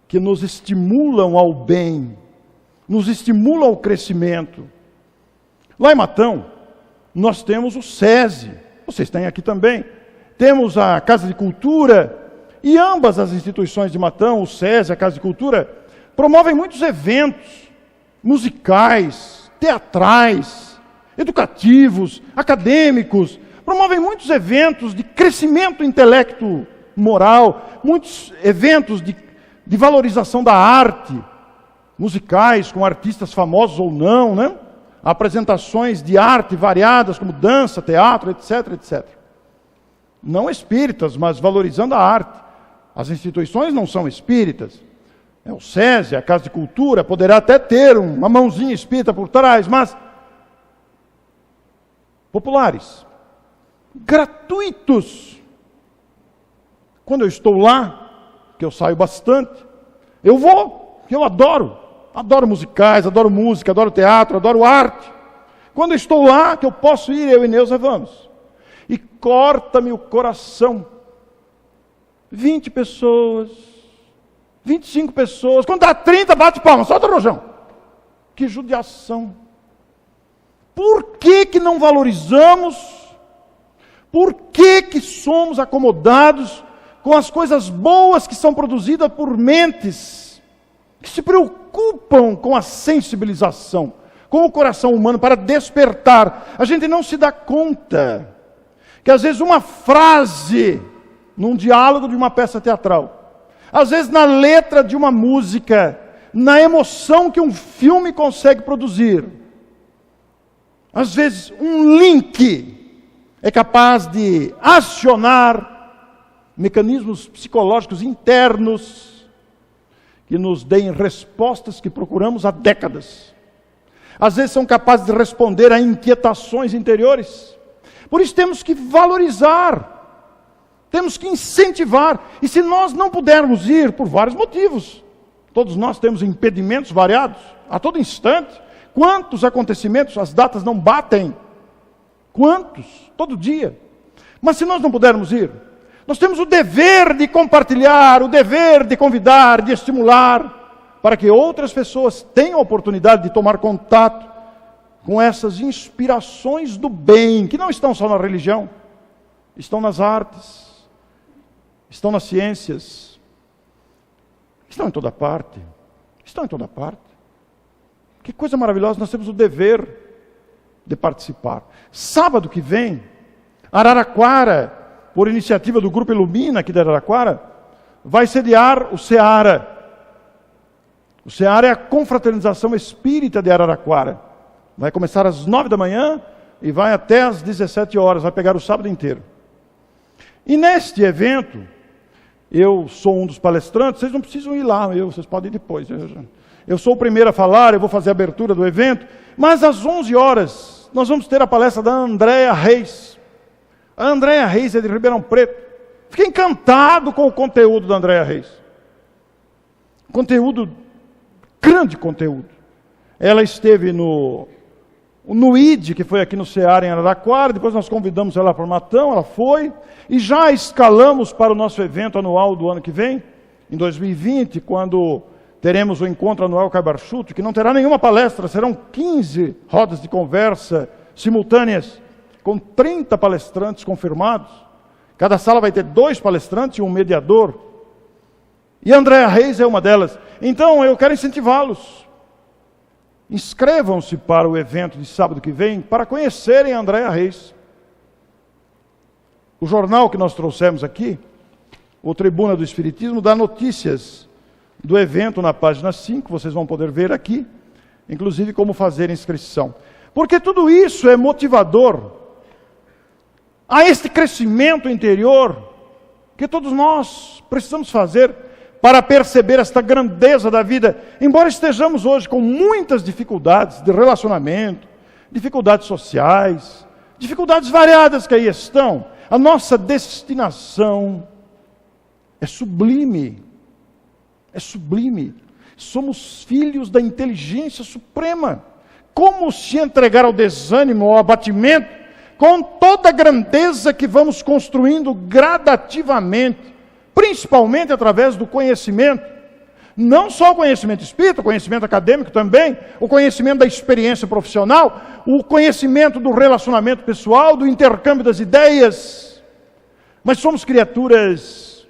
que nos estimulam ao bem, nos estimulam ao crescimento. Lá em Matão, nós temos o SESI, vocês têm aqui também, temos a Casa de Cultura, e ambas as instituições de Matão, o SESI, a Casa de Cultura, promovem muitos eventos musicais, teatrais, educativos, acadêmicos, promovem muitos eventos de crescimento intelecto moral, muitos eventos de valorização da arte, musicais, com artistas famosos ou não, né? Apresentações de arte variadas, como dança, teatro, etc, etc. Não espíritas, mas valorizando a arte. As instituições não são espíritas. O SESI, a Casa de Cultura, poderá até ter uma mãozinha espírita por trás, mas populares, gratuitos. Quando eu estou lá, que eu saio bastante, eu vou, que eu adoro musicais, adoro música, adoro teatro, adoro arte. Quando eu estou lá, que eu posso ir, eu e Neuza vamos. E corta-me o coração. 20 pessoas, 25 pessoas, quando dá 30, bate palma, solta o rojão. Que judiação. Por que não valorizamos? Por que somos acomodados com as coisas boas que são produzidas por mentes que se preocupam com a sensibilização, com o coração humano para despertar? A gente não se dá conta que às vezes uma frase num diálogo de uma peça teatral, às vezes na letra de uma música, na emoção que um filme consegue produzir, às vezes um link é capaz de acionar mecanismos psicológicos internos que nos deem respostas que procuramos há décadas. Às vezes são capazes de responder a inquietações interiores. Por isso temos que valorizar, temos que incentivar. E se nós não pudermos ir, por vários motivos, Todos nós temos impedimentos variados, a todo instante. Quantos acontecimentos, as datas não batem? Quantos? Todo dia. Mas se nós não pudermos ir, nós temos o dever de compartilhar, o dever de convidar, de estimular, para que outras pessoas tenham a oportunidade de tomar contato com essas inspirações do bem, que não estão só na religião, estão nas artes, estão nas ciências, estão em toda parte. Estão em toda parte. Que coisa maravilhosa, nós temos o dever de participar. Sábado que vem, Araraquara, por iniciativa do Grupo Ilumina aqui de Araraquara, vai sediar o Seara. O Seara é a confraternização espírita de Araraquara. Vai começar às 9 da manhã e vai até às 17 horas, vai pegar o sábado inteiro. E neste evento, eu sou um dos palestrantes, vocês não precisam ir lá, vocês podem ir depois. Eu sou o primeiro a falar, eu vou fazer a abertura do evento, mas às 11 horas nós vamos ter a palestra da Andréa Reis. A Andréa Reis é de Ribeirão Preto. Fiquei encantado com o conteúdo da Andréa Reis. Conteúdo, grande conteúdo. Ela esteve no ID, que foi aqui no Seara, em Araraquara, depois nós convidamos ela para o Matão, ela foi, e já escalamos para o nosso evento anual do ano que vem, em 2020, quando teremos o encontro anual Cabarchuto, que não terá nenhuma palestra, serão 15 rodas de conversa simultâneas, com 30 palestrantes confirmados. Cada sala vai ter 2 palestrantes e um mediador. E a Andréa Reis é uma delas. Então, eu quero incentivá-los. Inscrevam-se para o evento de sábado que vem, para conhecerem a Andréa Reis. O jornal que nós trouxemos aqui, o Tribuna do Espiritismo, dá notícias do evento na página 5, vocês vão poder ver aqui, inclusive como fazer inscrição. Porque tudo isso é motivador a este crescimento interior que todos nós precisamos fazer para perceber esta grandeza da vida. Embora estejamos hoje com muitas dificuldades de relacionamento, dificuldades sociais, dificuldades variadas que aí estão, a nossa destinação é sublime. É sublime. Somos filhos da inteligência suprema. Como se entregar ao desânimo, ao abatimento, com toda a grandeza que vamos construindo gradativamente, principalmente através do conhecimento, não só o conhecimento espírita, o conhecimento acadêmico também, o conhecimento da experiência profissional, o conhecimento do relacionamento pessoal, do intercâmbio das ideias, mas somos criaturas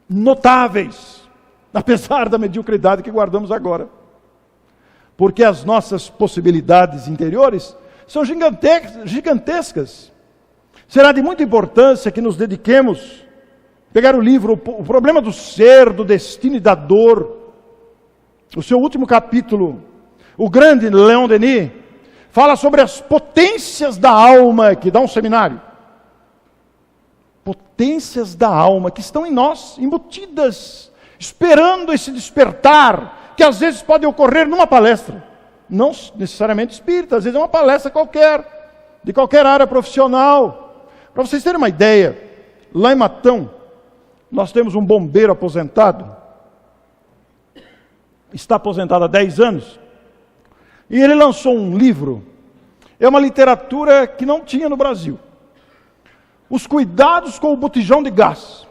notáveis, apesar da mediocridade que guardamos agora, porque as nossas possibilidades interiores são gigantescas. Será de muita importância que nos dediquemos a pegar o livro O Problema do Ser, do Destino e da Dor, o seu último capítulo. O grande Leon Denis fala sobre as potências da alma, que dá um seminário. Potências da alma que estão em nós, embutidas, esperando esse despertar, que às vezes pode ocorrer numa palestra, não necessariamente espírita, às vezes é uma palestra qualquer, de qualquer área profissional. Para vocês terem uma ideia, lá em Matão, nós temos um bombeiro aposentado, está aposentado há 10 anos, e ele lançou um livro, é uma literatura que não tinha no Brasil, Os Cuidados com o Botijão de Gás.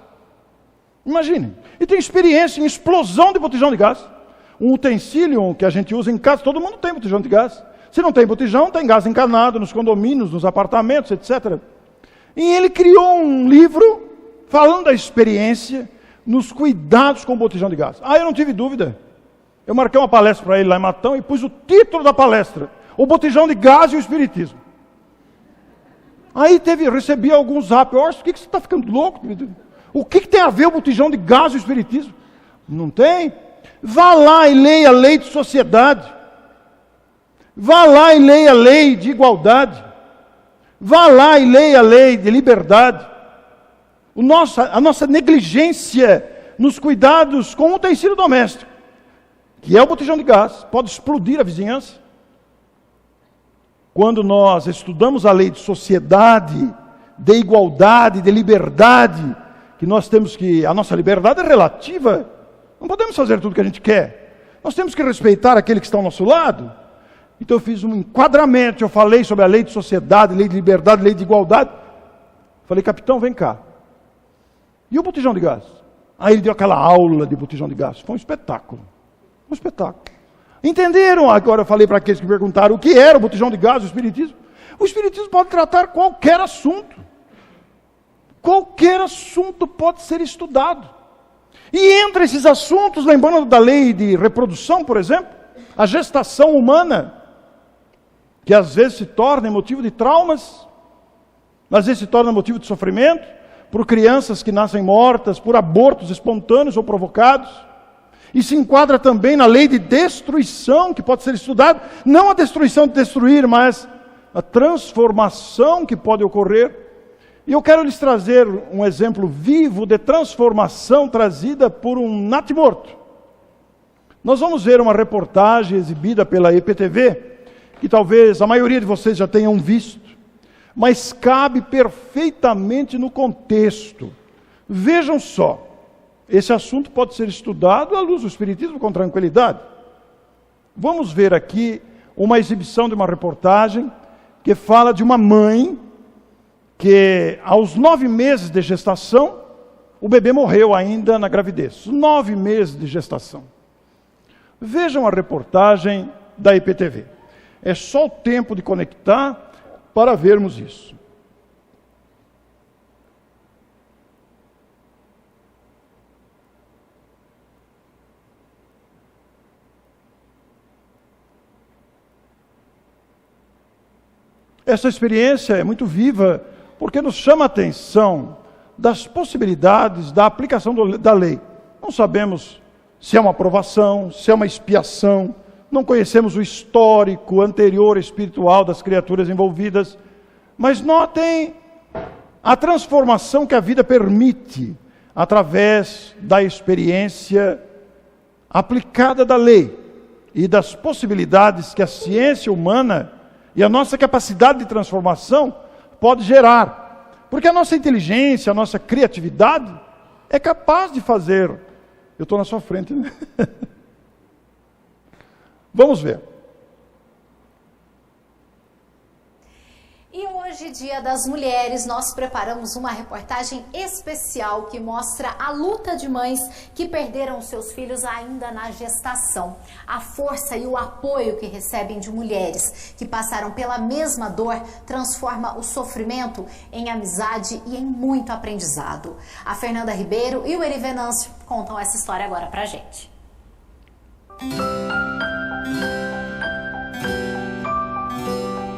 Imagine, e tem experiência em explosão de botijão de gás. Um utensílio que a gente usa em casa, todo mundo tem botijão de gás. Se não tem botijão, tem gás encanado nos condomínios, nos apartamentos, etc. E ele criou um livro falando da experiência nos cuidados com o botijão de gás. Eu não tive dúvida. Eu marquei uma palestra para ele lá em Matão e pus o título da palestra: O Botijão de Gás e o Espiritismo. Aí recebi alguns zap. Eu acho, que você está ficando louco? O que tem a ver o botijão de gás e o Espiritismo? Não tem? Vá lá e leia a lei de sociedade. Vá lá e leia a lei de igualdade. Vá lá e leia a lei de liberdade. A nossa negligência nos cuidados com o utensílio doméstico, que é o botijão de gás, pode explodir a vizinhança. Quando nós estudamos a lei de sociedade, de igualdade, de liberdade, que nós temos que, a nossa liberdade é relativa. Não podemos fazer tudo o que a gente quer. Nós temos que respeitar aquele que está ao nosso lado. Então eu fiz um enquadramento, eu falei sobre a lei de sociedade, lei de liberdade, lei de igualdade. Falei, capitão, vem cá. E o botijão de gás? Aí ele deu aquela aula de botijão de gás. Foi um espetáculo. Um espetáculo. Entenderam? Agora eu falei para aqueles que perguntaram o que era o botijão de gás, o Espiritismo. O Espiritismo pode tratar qualquer assunto. Qualquer assunto pode ser estudado. E entre esses assuntos, lembrando da lei de reprodução, por exemplo, a gestação humana, que às vezes se torna motivo de traumas, às vezes se torna motivo de sofrimento, por crianças que nascem mortas, por abortos espontâneos ou provocados. E se enquadra também na lei de destruição, que pode ser estudado, não a destruição de destruir, mas a transformação que pode ocorrer. E eu quero lhes trazer um exemplo vivo de transformação trazida por um natimorto. Nós vamos ver uma reportagem exibida pela EPTV, que talvez a maioria de vocês já tenham visto, mas cabe perfeitamente no contexto. Vejam só, esse assunto pode ser estudado à luz do Espiritismo com tranquilidade. Vamos ver aqui uma exibição de uma reportagem que fala de uma mãe que aos 9 meses de gestação, o bebê morreu ainda na gravidez. 9 meses de gestação. Vejam a reportagem da IPTV. É só o tempo de conectar para vermos isso. Essa experiência é muito viva, porque nos chama a atenção das possibilidades da aplicação da lei. Não sabemos se é uma aprovação, se é uma expiação, não conhecemos o histórico anterior espiritual das criaturas envolvidas, mas notem a transformação que a vida permite através da experiência aplicada da lei e das possibilidades que a ciência humana e a nossa capacidade de transformação pode gerar. Porque a nossa inteligência, a nossa criatividade é capaz de fazer. Eu estou na sua frente, né? Vamos ver.
E hoje, Dia das Mulheres, nós preparamos uma reportagem especial que mostra a luta de mães que perderam seus filhos ainda na gestação. A força e o apoio que recebem de mulheres que passaram pela mesma dor transforma o sofrimento em amizade e em muito aprendizado. A Fernanda Ribeiro e o Eri Venâncio contam essa história agora pra gente.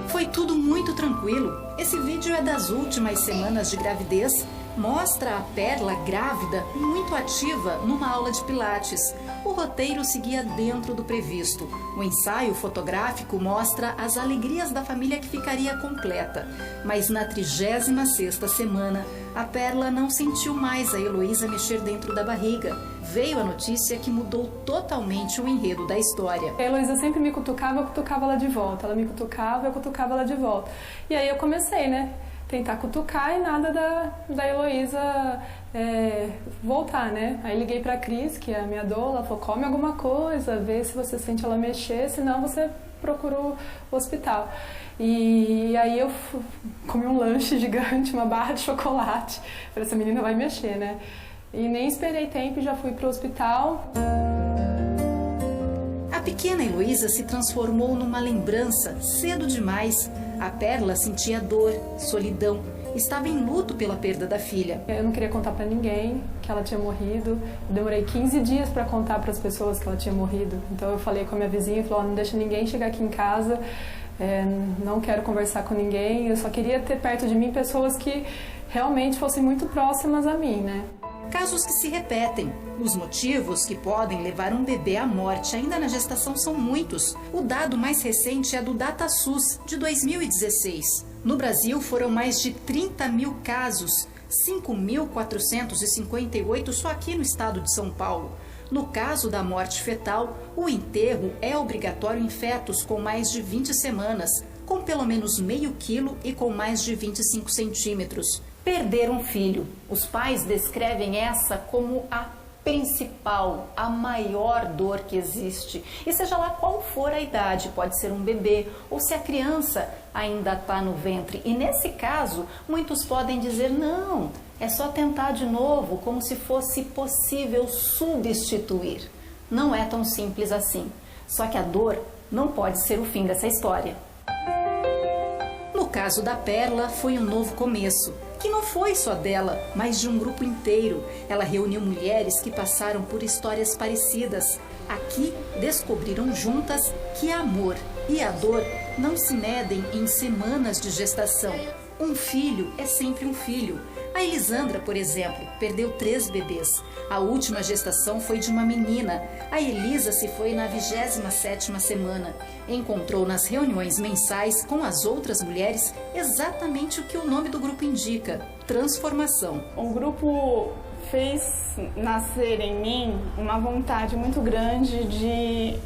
Foi tudo muito tranquilo. Esse vídeo é das últimas semanas de gravidez. Mostra a Perla grávida, muito ativa, numa aula de pilates. O roteiro seguia dentro do previsto. O ensaio fotográfico mostra as alegrias da família que ficaria completa. Mas na 36ª semana, a Perla não sentiu mais a Heloísa mexer dentro da barriga. Veio a notícia que mudou totalmente o enredo da história.
A Heloísa sempre me cutucava, eu cutucava ela de volta. Ela me cutucava, eu cutucava ela de volta. E aí eu comecei, né? Tentar cutucar e nada da Heloísa voltar, né? Aí liguei pra Cris, que é a minha doula, ela falou, come alguma coisa, vê se você sente ela mexer, senão você procura o hospital. E aí eu comi um lanche gigante, uma barra de chocolate. Falei, essa menina vai mexer, né? E nem esperei tempo e já fui pro hospital.
A pequena Heloísa se transformou numa lembrança cedo demais. A Perla sentia dor, solidão, estava em luto pela perda da filha.
Eu não queria contar pra ninguém que ela tinha morrido. Eu demorei 15 dias para contar para as pessoas que ela tinha morrido. Então eu falei com a minha vizinha, falou, não deixa ninguém chegar aqui em casa, não quero conversar com ninguém. Eu só queria ter perto de mim pessoas que realmente fossem muito próximas a mim, né?
Casos que se repetem. Os motivos que podem levar um bebê à morte ainda na gestação são muitos. O dado mais recente é do DataSUS, de 2016. No Brasil foram mais de 30 mil casos, 5.458 só aqui no estado de São Paulo. No caso da morte fetal, o enterro é obrigatório em fetos com mais de 20 semanas, com pelo menos meio quilo e com mais de 25 centímetros. Perder um filho. Os pais descrevem essa como a principal, a maior dor que existe. E seja lá qual for a idade, pode ser um bebê ou se a criança ainda está no ventre. E nesse caso, muitos podem dizer, não, é só tentar de novo, como se fosse possível substituir. Não é tão simples assim. Só que a dor não pode ser o fim dessa história. No caso da Perla, foi um novo começo, que não foi só dela, mas de um grupo inteiro. Ela reuniu mulheres que passaram por histórias parecidas. Aqui descobriram juntas que amor e a dor não se medem em semanas de gestação. Um filho é sempre um filho. A Elisandra, por exemplo, perdeu 3 bebês. A última gestação foi de uma menina. A Elisa se foi na 27ª semana. Encontrou nas reuniões mensais com as outras mulheres exatamente o que o nome do grupo indica: transformação.
O grupo fez nascer em mim uma vontade muito grande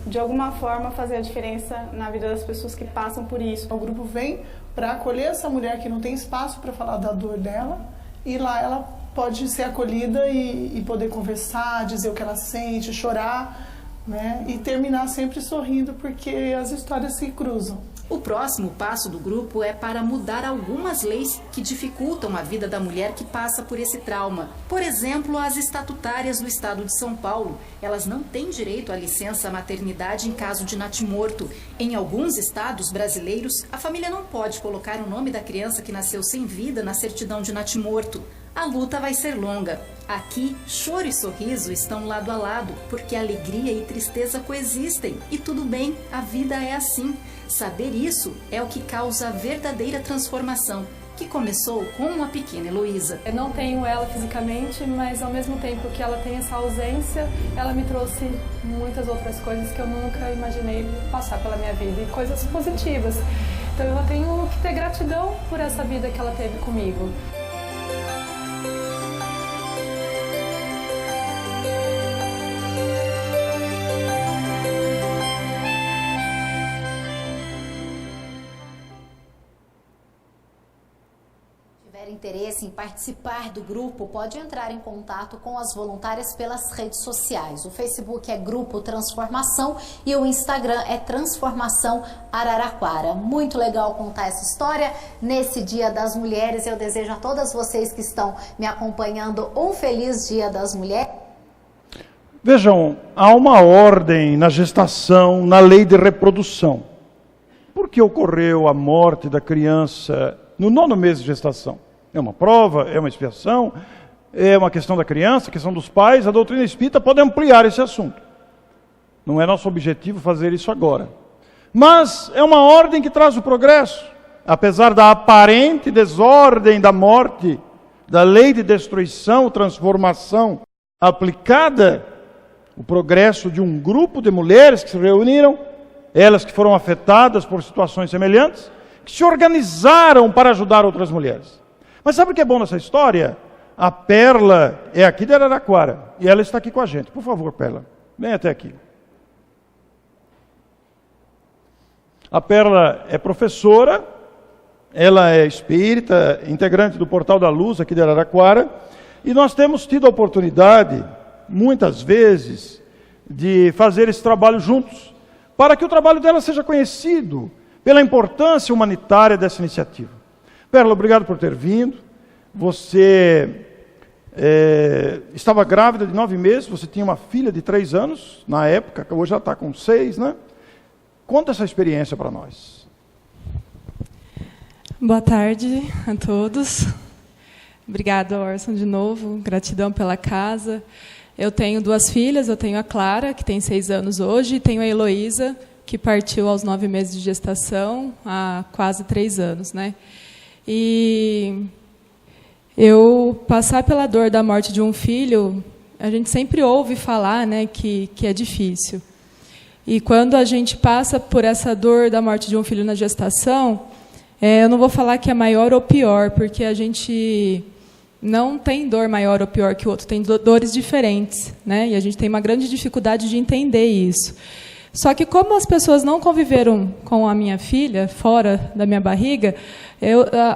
de alguma forma fazer a diferença na vida das pessoas que passam por isso.
O grupo vem para acolher essa mulher que não tem espaço para falar da dor dela, e lá ela pode ser acolhida e poder conversar, dizer o que ela sente, chorar, né? E terminar sempre sorrindo, porque as histórias se cruzam.
O próximo passo do grupo é para mudar algumas leis que dificultam a vida da mulher que passa por esse trauma. Por exemplo, as estatutárias do estado de São Paulo. Elas não têm direito à licença maternidade em caso de natimorto. Em alguns estados brasileiros, a família não pode colocar o nome da criança que nasceu sem vida na certidão de natimorto. A luta vai ser longa. Aqui, choro e sorriso estão lado a lado, porque alegria e tristeza coexistem. E tudo bem, a vida é assim. Saber isso é o que causa a verdadeira transformação, que começou com a pequena Heloísa.
Eu não tenho ela fisicamente, mas ao mesmo tempo que ela tem essa ausência, ela me trouxe muitas outras coisas que eu nunca imaginei passar pela minha vida, e coisas positivas. Então eu tenho que ter gratidão por essa vida que ela teve comigo.
Interesse em participar do grupo, pode entrar em contato com as voluntárias pelas redes sociais. O Facebook é Grupo Transformação e o Instagram é Transformação Araraquara. Muito legal contar essa história nesse Dia das Mulheres. Eu desejo a todas vocês que estão me acompanhando um feliz Dia das Mulheres.
Vejam, há uma ordem na gestação, na lei de reprodução. Por que ocorreu a morte da criança no 9º mês de gestação? É uma prova, é uma expiação, é uma questão da criança, questão dos pais. A doutrina espírita pode ampliar esse assunto. Não é nosso objetivo fazer isso agora. Mas é uma ordem que traz o progresso. Apesar da aparente desordem da morte, da lei de destruição, transformação aplicada, o progresso de um grupo de mulheres que se reuniram, elas que foram afetadas por situações semelhantes, que se organizaram para ajudar outras mulheres. Mas sabe o que é bom nessa história? A Perla é aqui de Araraquara e ela está aqui com a gente. Por favor, Perla, vem até aqui. A Perla é professora, ela é espírita, integrante do Portal da Luz aqui de Araraquara, e nós temos tido a oportunidade, muitas vezes, de fazer esse trabalho juntos, para que o trabalho dela seja conhecido pela importância humanitária dessa iniciativa. Perla, obrigado por ter vindo. Você estava grávida de 9 meses, você tinha uma filha de 3 anos, na época, que hoje já está com 6, né? Conta essa experiência para nós.
Boa tarde a todos. Obrigada, Orson, de novo. Gratidão pela casa. Eu tenho 2 filhas, eu tenho a Clara, que tem 6 anos hoje, e tenho a Heloísa, que partiu aos 9 meses de gestação, há quase 3 anos, né? E eu passar pela dor da morte de um filho, a gente sempre ouve falar, né, que é difícil. E quando a gente passa por essa dor da morte de um filho na gestação, eu não vou falar que é maior ou pior, porque a gente não tem dor maior ou pior que o outro, tem dores diferentes, né? E a gente tem uma grande dificuldade de entender isso. Só que como as pessoas não conviveram com a minha filha, fora da minha barriga,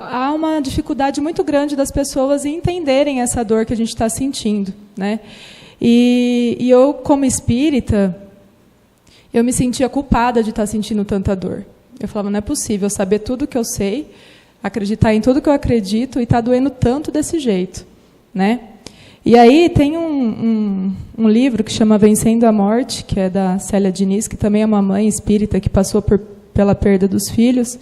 há uma dificuldade muito grande das pessoas em entenderem essa dor que a gente está sentindo, né? E eu, como espírita, eu me sentia culpada de estar sentindo tanta dor. Eu falava, não é possível saber tudo que eu sei, acreditar em tudo que eu acredito e estar doendo tanto desse jeito, né? E aí tem um livro que chama Vencendo a Morte, que é da Célia Diniz, que também é uma mãe espírita que passou pela perda dos filhos.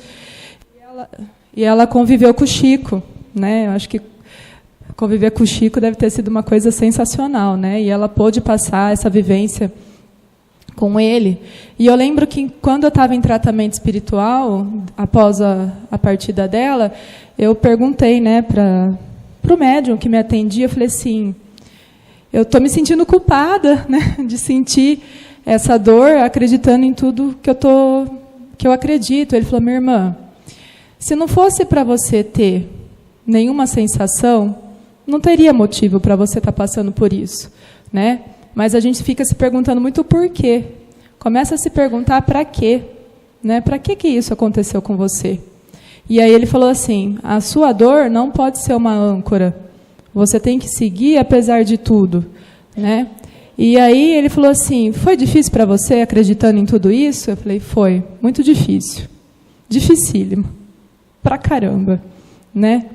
E ela conviveu com o Chico, né? Eu acho que conviver com o Chico deve ter sido uma coisa sensacional, né? E ela pôde passar essa vivência com ele. E eu lembro que quando eu estava em tratamento espiritual, após a partida dela, eu perguntei, né, para o médium que me atendia, eu falei assim, eu estou me sentindo culpada, né, de sentir essa dor, acreditando em tudo que eu acredito. Ele falou, minha irmã, se não fosse para você ter nenhuma sensação, não teria motivo para você estar passando por isso, né? Mas a gente fica se perguntando muito o porquê. Começa a se perguntar para quê, né? Para que isso aconteceu com você? E aí ele falou assim, a sua dor não pode ser uma âncora. Você tem que seguir apesar de tudo, né? E aí ele falou assim, foi difícil para você acreditando em tudo isso? Eu falei, foi, muito difícil. Dificílimo. Pra caramba, né?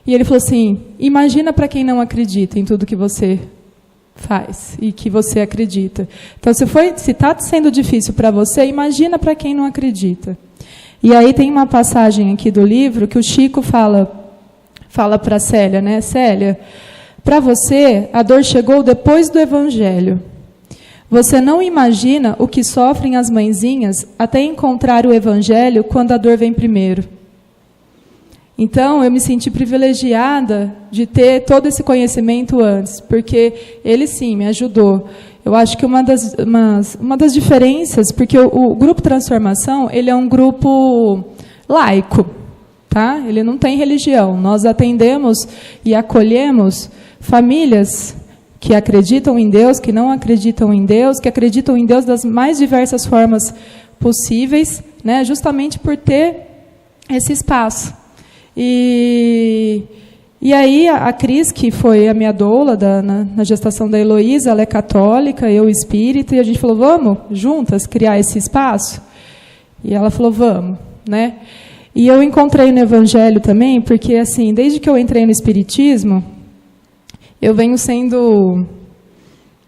E ele falou assim, imagina para quem não acredita em tudo que você faz e que você acredita. Então, se está sendo difícil para você, imagina para quem não acredita. E aí tem uma passagem aqui do livro que o Chico fala para a Célia, né? Célia, para você, a dor chegou depois do Evangelho. Você não imagina o que sofrem as mãezinhas até encontrar o Evangelho quando a dor vem primeiro. Então, eu me senti privilegiada de ter todo esse conhecimento antes, porque ele, sim, me ajudou. Eu acho que uma das diferenças, porque o Grupo Transformação, ele é um grupo laico, tá? Ele não tem religião. Nós atendemos e acolhemos famílias que acreditam em Deus, que não acreditam em Deus, que acreditam em Deus das mais diversas formas possíveis, né? Justamente por ter esse espaço. E aí a Cris, que foi a minha doula na gestação da Heloísa, ela é católica, eu espírita, e a gente falou, vamos juntas criar esse espaço? E ela falou, vamos, né? E eu encontrei no Evangelho também, porque assim, desde que eu entrei no Espiritismo, eu venho sendo,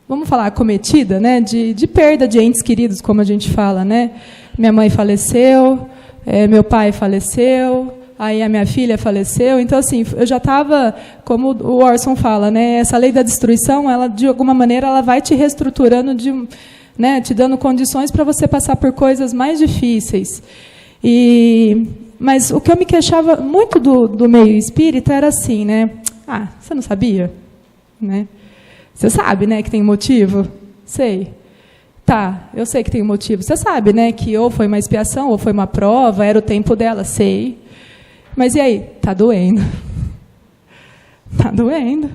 vamos falar, acometida, né? De perda de entes queridos, como a gente fala, né? Minha mãe faleceu, meu pai faleceu, aí a minha filha faleceu, então assim, eu já estava, como o Orson fala, né, essa lei da destruição, ela de alguma maneira ela vai te reestruturando, né, te dando condições para você passar por coisas mais difíceis. Mas o que eu me queixava muito do meio espírita era assim, né, você não sabia? Né? Você sabe, né, que tem motivo? Sei. Tá, eu sei que tem motivo. Você sabe, né, que ou foi uma expiação, ou foi uma prova, era o tempo dela, sei. Mas e aí? Está doendo. Está doendo.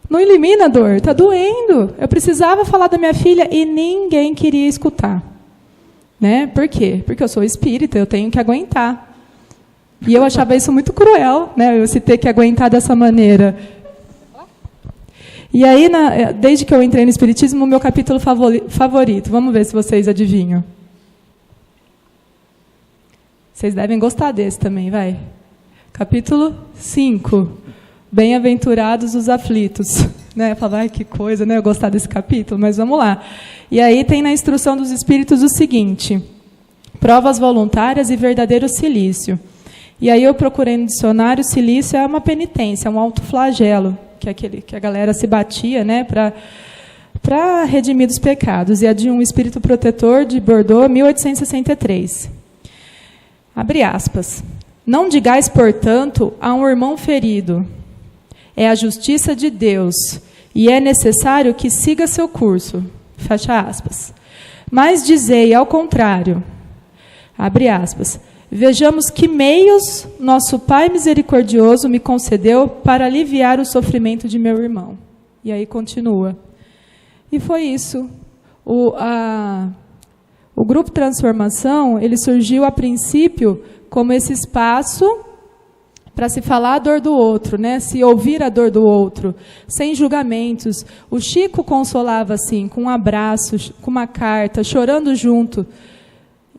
Não elimina a dor, está doendo. Eu precisava falar da minha filha e ninguém queria escutar. Né? Por quê? Porque eu sou espírita, eu tenho que aguentar. E eu achava isso muito cruel, né? Eu ter que aguentar dessa maneira. E aí, desde que eu entrei no Espiritismo, o meu capítulo favorito, vamos ver se vocês adivinham. Vocês devem gostar desse também, vai. Capítulo 5. Bem-aventurados os aflitos. Né? Eu falava, que coisa, né? Eu gostar desse capítulo, mas vamos lá. E aí tem na instrução dos espíritos o seguinte, provas voluntárias e verdadeiro cilício. E aí eu procurei no dicionário, cilício é uma penitência, é um autoflagelo, que é aquele que a galera se batia, né, para redimir dos pecados. E é de um espírito protetor de Bordeaux, 1863. Abre aspas. Não digais, portanto, a um irmão ferido. É a justiça de Deus, e é necessário que siga seu curso. Fecha aspas. Mas dizei ao contrário. Abre aspas. Vejamos que meios nosso Pai misericordioso me concedeu para aliviar o sofrimento de meu irmão. E aí continua. E foi isso. O Grupo Transformação, ele surgiu a princípio como esse espaço para se falar a dor do outro, né? Se ouvir a dor do outro, sem julgamentos. O Chico consolava assim, com um abraço, com uma carta, chorando junto.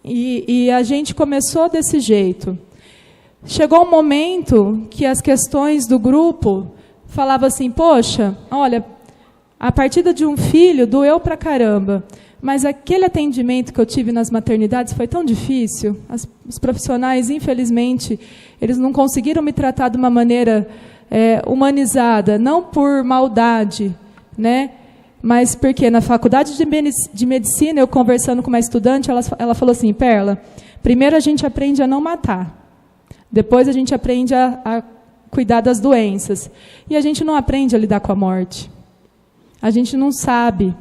E a gente começou desse jeito. Chegou um momento que as questões do grupo falavam assim, poxa, olha, a partida de um filho doeu pra caramba, mas aquele atendimento que eu tive nas maternidades foi tão difícil, os profissionais, infelizmente, eles não conseguiram me tratar de uma maneira humanizada, não por maldade, né? Mas porque na faculdade de medicina, eu conversando com uma estudante, ela falou assim, Perla, primeiro a gente aprende a não matar, depois a gente aprende a cuidar das doenças, e a gente não aprende a lidar com a morte. A gente não sabe,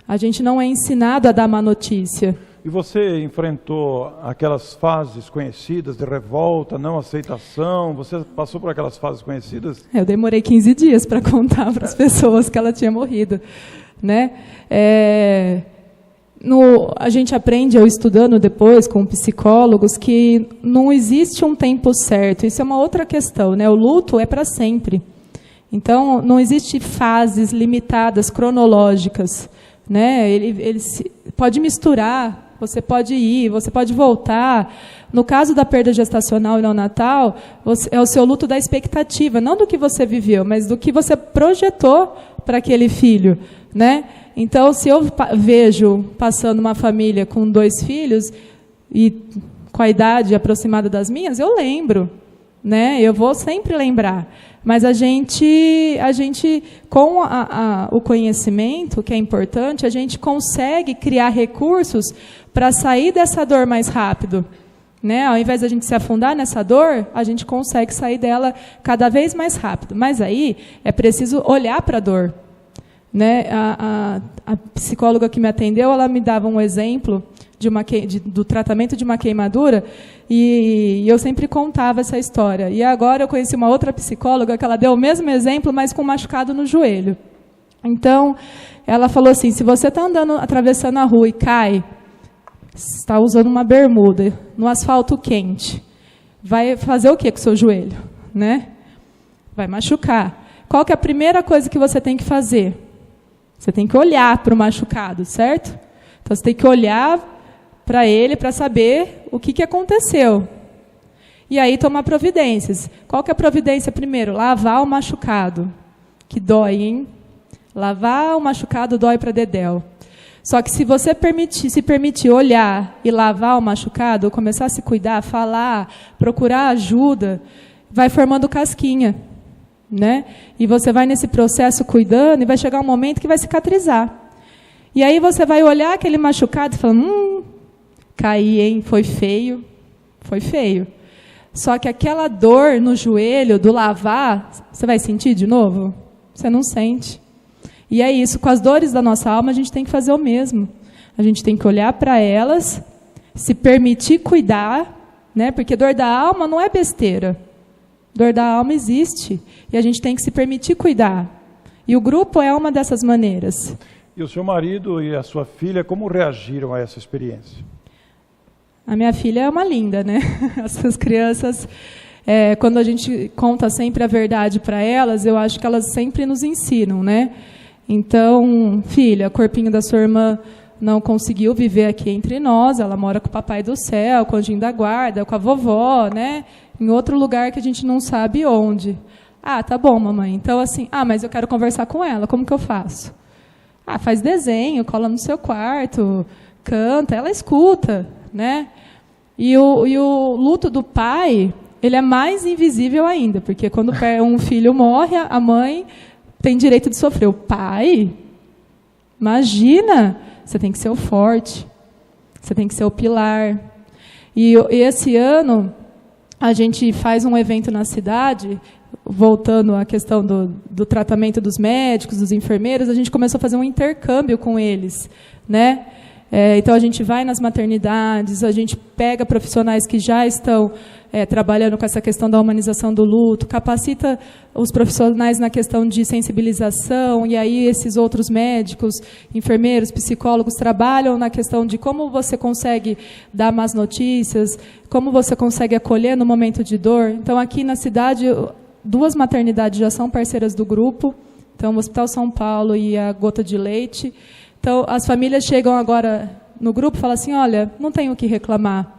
a gente não é ensinado a dar má notícia.
E você enfrentou aquelas fases conhecidas de revolta, não aceitação? Você passou por aquelas fases conhecidas?
Eu demorei 15 dias para contar para as pessoas que ela tinha morrido, né? A gente aprende, eu estudando depois com psicólogos, que não existe um tempo certo. Isso é uma outra questão, né? O luto é para sempre. Então, não existe fases limitadas, cronológicas, né? Ele pode misturar. Você pode ir, você pode voltar. No caso da perda gestacional e neonatal, é o seu luto da expectativa, não do que você viveu, mas do que você projetou para aquele filho, né? Então, se eu vejo passando uma família com 2 filhos e com a idade aproximada das minhas, eu lembro, né? Eu vou sempre lembrar. Mas a gente com o conhecimento, que é importante, a gente consegue criar recursos para sair dessa dor mais rápido, né? Ao invés de a gente se afundar nessa dor, a gente consegue sair dela cada vez mais rápido. Mas aí é preciso olhar para a dor, né? A psicóloga que me atendeu, ela me dava um exemplo do tratamento de uma queimadura, e eu sempre contava essa história. E agora eu conheci uma outra psicóloga que ela deu o mesmo exemplo, mas com um machucado no joelho. Então, ela falou assim, se você está atravessando a rua e cai, está usando uma bermuda no asfalto quente, vai fazer o que com o seu joelho? Né? Vai machucar. Qual que é a primeira coisa que você tem que fazer? Você tem que olhar para o machucado, certo? Então, você tem que olhar para ele, para saber o que aconteceu. E aí tomar providências. Qual que é a providência primeiro? Lavar o machucado, que dói, hein? Lavar o machucado dói para dedéu. Só que se você se permitir olhar e lavar o machucado, começar a se cuidar, falar, procurar ajuda, vai formando casquinha, né? E você vai nesse processo cuidando e vai chegar um momento que vai cicatrizar. E aí você vai olhar aquele machucado e falar, caí, hein? Foi feio. Foi feio. Só que aquela dor no joelho, do lavar, você vai sentir de novo? Você não sente. E é isso, com as dores da nossa alma, a gente tem que fazer o mesmo. A gente tem que olhar para elas, se permitir cuidar, né? Porque dor da alma não é besteira. Dor da alma existe. E a gente tem que se permitir cuidar. E o grupo é uma dessas maneiras.
E o seu marido e a sua filha, como reagiram a essa experiência?
A minha filha é uma linda, né? Essas crianças, quando a gente conta sempre a verdade para elas, eu acho que elas sempre nos ensinam, né? Então, filha, o corpinho da sua irmã não conseguiu viver aqui entre nós, ela mora com o papai do céu, com o anjinho da guarda, com a vovó, né? Em outro lugar que a gente não sabe onde. Ah, tá bom, mamãe. Então, assim, mas eu quero conversar com ela, como que eu faço? Faz desenho, cola no seu quarto, canta, ela escuta, né? E o luto do pai, ele é mais invisível ainda, porque quando um filho morre, a mãe tem direito de sofrer. O pai, imagina, você tem que ser o forte, você tem que ser o pilar. E esse ano, a gente faz um evento na cidade, voltando à questão do tratamento dos médicos, dos enfermeiros, a gente começou a fazer um intercâmbio com eles, né? Então, a gente vai nas maternidades, a gente pega profissionais que já estão trabalhando com essa questão da humanização do luto, capacita os profissionais na questão de sensibilização, e aí esses outros médicos, enfermeiros, psicólogos, trabalham na questão de como você consegue dar más notícias, como você consegue acolher no momento de dor. Então, aqui na cidade, 2 maternidades já são parceiras do grupo, então o Hospital São Paulo e a Gota de Leite. Então, as famílias chegam agora no grupo e falam assim, olha, não tenho o que reclamar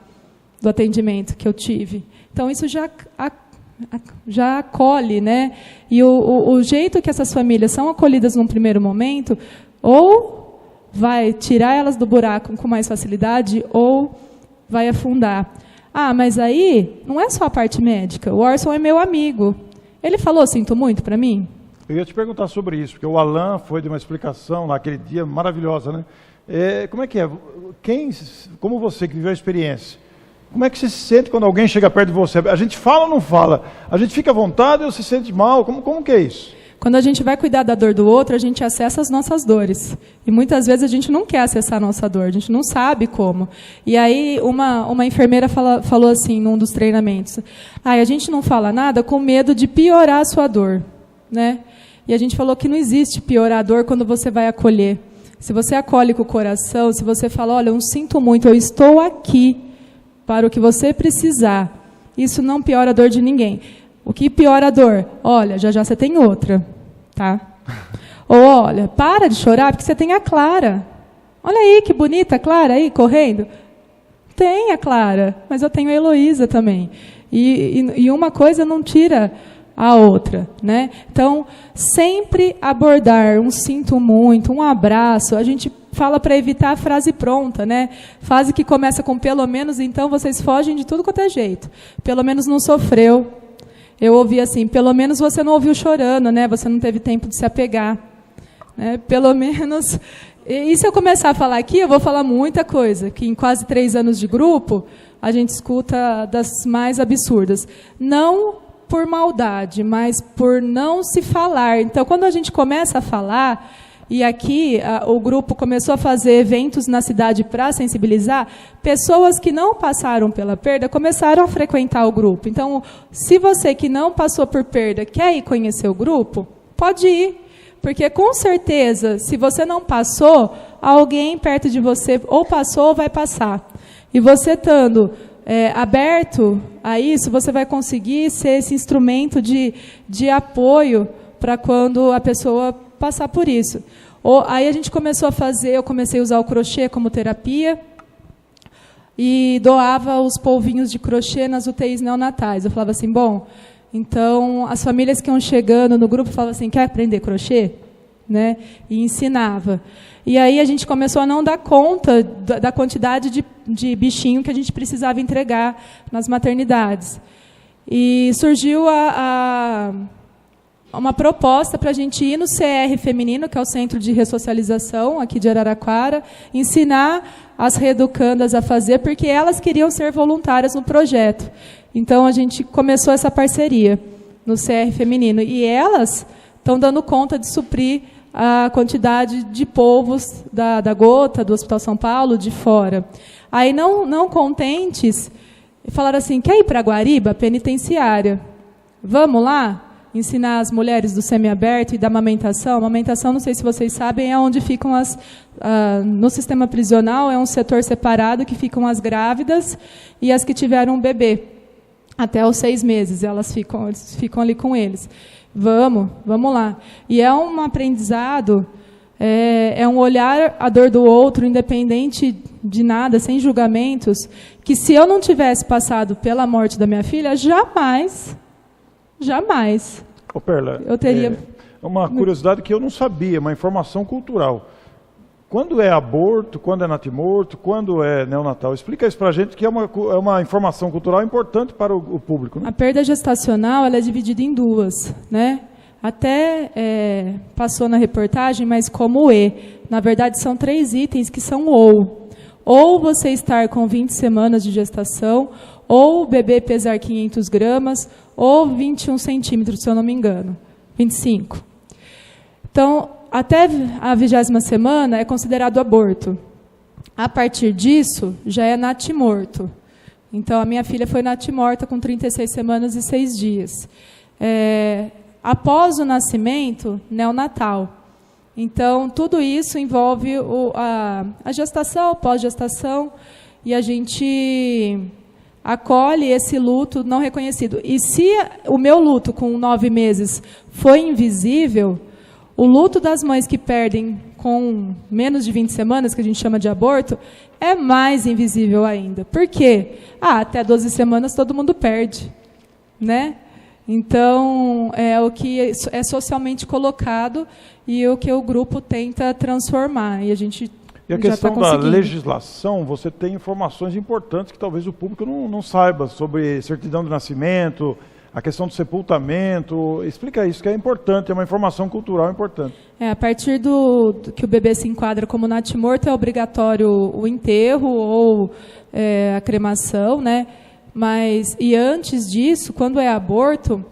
do atendimento que eu tive. Então, isso já acolhe, né? E o jeito que essas famílias são acolhidas num primeiro momento, ou vai tirar elas do buraco com mais facilidade, ou vai afundar. Ah, mas aí não é só a parte médica. O Orson é meu amigo. Ele falou, sinto muito para mim?
Eu ia te perguntar sobre isso, porque o Alain foi de uma explicação naquele dia maravilhosa, né? Como é que é? Como você que viveu a experiência, como é que você se sente quando alguém chega perto de você? A gente fala ou não fala? A gente fica à vontade ou se sente mal? Como que é isso?
Quando a gente vai cuidar da dor do outro, a gente acessa as nossas dores. E muitas vezes a gente não quer acessar a nossa dor, a gente não sabe como. E aí uma enfermeira falou assim, num dos treinamentos, a gente não fala nada com medo de piorar a sua dor, né? E a gente falou que não existe piorar a dor quando você vai acolher. Se você acolhe com o coração, se você fala, olha, eu sinto muito, eu estou aqui para o que você precisar, isso não piora a dor de ninguém. O que piora a dor? Olha, já você tem outra, tá? Ou olha, para de chorar porque você tem a Clara. Olha aí que bonita a Clara aí correndo. Tem a Clara, mas eu tenho a Heloísa também. E uma coisa não tira a outra, né? Então, sempre abordar um sinto muito, um abraço, a gente fala para evitar a frase pronta, né? Frase que começa com pelo menos, então vocês fogem de tudo quanto é jeito. Pelo menos não sofreu. Eu ouvi assim, pelo menos você não ouviu chorando, né? Você não teve tempo de se apegar. Né? Pelo menos... E se eu começar a falar aqui, eu vou falar muita coisa, que em quase 3 anos de grupo, a gente escuta das mais absurdas. Não por maldade, mas por não se falar. Então, quando a gente começa a falar, e aqui o grupo começou a fazer eventos na cidade para sensibilizar, pessoas que não passaram pela perda começaram a frequentar o grupo. Então, se você que não passou por perda quer ir conhecer o grupo, pode ir. Porque, com certeza, se você não passou, alguém perto de você ou passou ou vai passar. E você estando aberto a isso, você vai conseguir ser esse instrumento de apoio para quando a pessoa passar por isso. Aí a gente começou a fazer, eu comecei a usar o crochê como terapia e doava os polvinhos de crochê nas UTIs neonatais. Eu falava assim, bom, então as famílias que iam chegando no grupo falavam assim, quer aprender crochê? Né? E ensinava. E aí a gente começou a não dar conta da quantidade de bichinho que a gente precisava entregar nas maternidades. E surgiu uma proposta para a gente ir no CR Feminino, que é o Centro de Ressocialização aqui de Araraquara, ensinar as reeducandas a fazer, porque elas queriam ser voluntárias no projeto. Então, a gente começou essa parceria no CR Feminino. E elas estão dando conta de suprir a quantidade de polvos da Gota, do Hospital São Paulo, de fora. Aí, não contentes, falaram assim, quer ir para Guariba, penitenciária? Vamos lá? Ensinar as mulheres do semiaberto e da amamentação. Amamentação, não sei se vocês sabem, é onde ficam no sistema prisional, é um setor separado que ficam as grávidas e as que tiveram um bebê. Até os 6 meses, eles ficam ali com eles. Vamos lá. E é um aprendizado, é um olhar a dor do outro, independente de nada, sem julgamentos, que se eu não tivesse passado pela morte da minha filha, jamais,
Ô Perla,
eu teria...
uma curiosidade que eu não sabia, uma informação cultural. Quando é aborto, quando é natimorto, quando é neonatal? Explica isso para a gente, que é uma informação cultural importante para o público. Né?
A perda gestacional ela é dividida em 2. Né? Até passou na reportagem, mas como E. Na verdade, são 3 itens que são ou. Ou você estar com 20 semanas de gestação, ou o bebê pesar 500 gramas, ou 21 centímetros, se eu não me engano. 25. Então, até a 20ª semana é considerado aborto. A partir disso, já é natimorto. Então, a minha filha foi natimorta com 36 semanas e 6 dias. Após o nascimento, neonatal. Então, tudo isso envolve a gestação, pós-gestação, e a gente acolhe esse luto não reconhecido. E se o meu luto com 9 meses foi invisível, o luto das mães que perdem com menos de 20 semanas, que a gente chama de aborto, é mais invisível ainda. Por quê? Até 12 semanas todo mundo perde, né? Então, é o que é socialmente colocado e o que o grupo tenta transformar. E a gente
E a questão da legislação, você tem informações importantes que talvez o público não saiba, sobre certidão de nascimento, a questão do sepultamento. Explica isso, que é importante, é uma informação cultural importante.
A partir do que o bebê se enquadra como natimorto, é obrigatório o enterro ou a cremação, né? E antes disso, quando é aborto,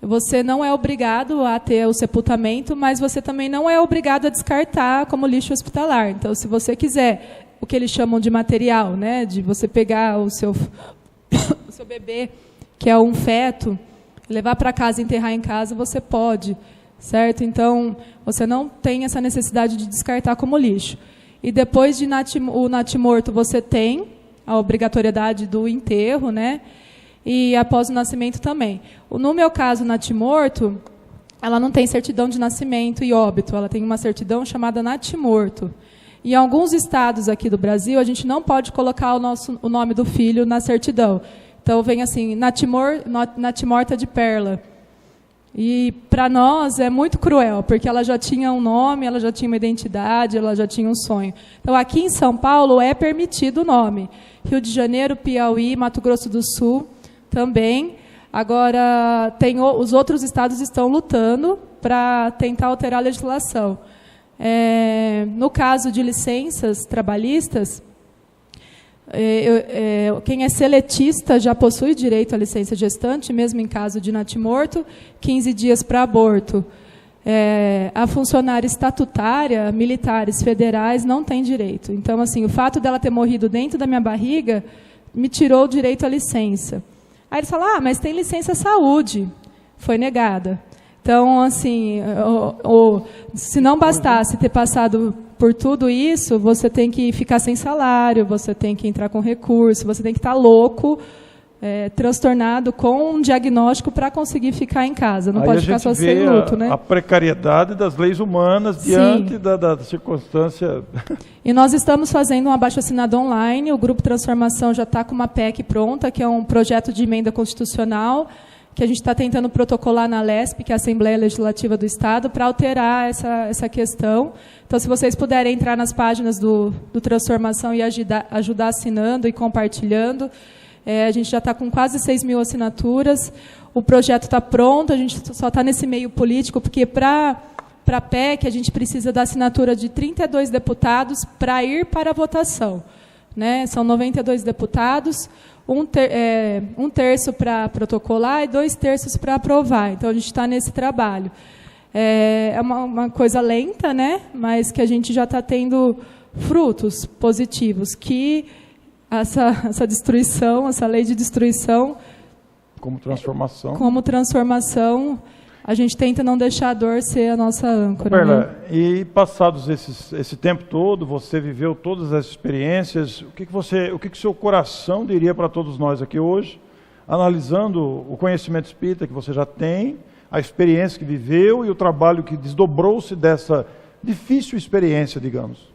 você não é obrigado a ter o sepultamento, mas você também não é obrigado a descartar como lixo hospitalar. Então, se você quiser o que eles chamam de material, né, de você pegar o seu bebê, que é um feto, levar para casa e enterrar em casa, você pode, certo? Então, você não tem essa necessidade de descartar como lixo. E depois de o natimorto, você tem a obrigatoriedade do enterro, né? E após o nascimento também. No meu caso, natimorto, ela não tem certidão de nascimento e óbito, ela tem uma certidão chamada natimorto. Em alguns estados aqui do Brasil, a gente não pode colocar o nome do filho na certidão. Então, vem assim, natimorta de Perla. E, para nós, é muito cruel, porque ela já tinha um nome, ela já tinha uma identidade, ela já tinha um sonho. Então, aqui em São Paulo, é permitido o nome. Rio de Janeiro, Piauí, Mato Grosso do Sul, também. Agora, os outros estados estão lutando para tentar alterar a legislação. No caso de licenças trabalhistas, quem é seletista já possui direito à licença gestante, mesmo em caso de natimorto, 15 dias para aborto. A funcionária estatutária, militares federais, não tem direito. Então, assim, o fato dela ter morrido dentro da minha barriga me tirou o direito à licença. Aí eles falam, mas tem licença saúde. Foi negada. Então, assim, se não bastasse ter passado por tudo isso, você tem que ficar sem salário, você tem que entrar com recurso, você tem que estar louco, transtornado com um diagnóstico para conseguir ficar em casa. Não pode ficar só sem luto, né?
A precariedade das leis humanas diante da circunstância.
E nós estamos fazendo um abaixo-assinado online. O Grupo Transformação já está com uma PEC pronta, que é um projeto de emenda constitucional, que a gente está tentando protocolar na LESP, que é a Assembleia Legislativa do Estado, para alterar essa questão. Então, se vocês puderem entrar nas páginas do Transformação e ajudar assinando e compartilhando, a gente já está com quase 6 mil assinaturas. O projeto está pronto, a gente só está nesse meio político, porque para a PEC a gente precisa da assinatura de 32 deputados para ir para a votação, né? São 92 deputados, um terço para protocolar e 2 terços para aprovar. Então, a gente está nesse trabalho. É uma coisa lenta, né? Mas que a gente já está tendo frutos positivos, que essa destruição, essa lei de destruição...
Como transformação.
Como transformação, a gente tenta não deixar a dor ser a nossa âncora.
Perla,
né?
E passados esse tempo todo, você viveu todas as experiências, o que o seu coração diria para todos nós aqui hoje, analisando o conhecimento espírita que você já tem, a experiência que viveu e o trabalho que desdobrou-se dessa difícil experiência, digamos?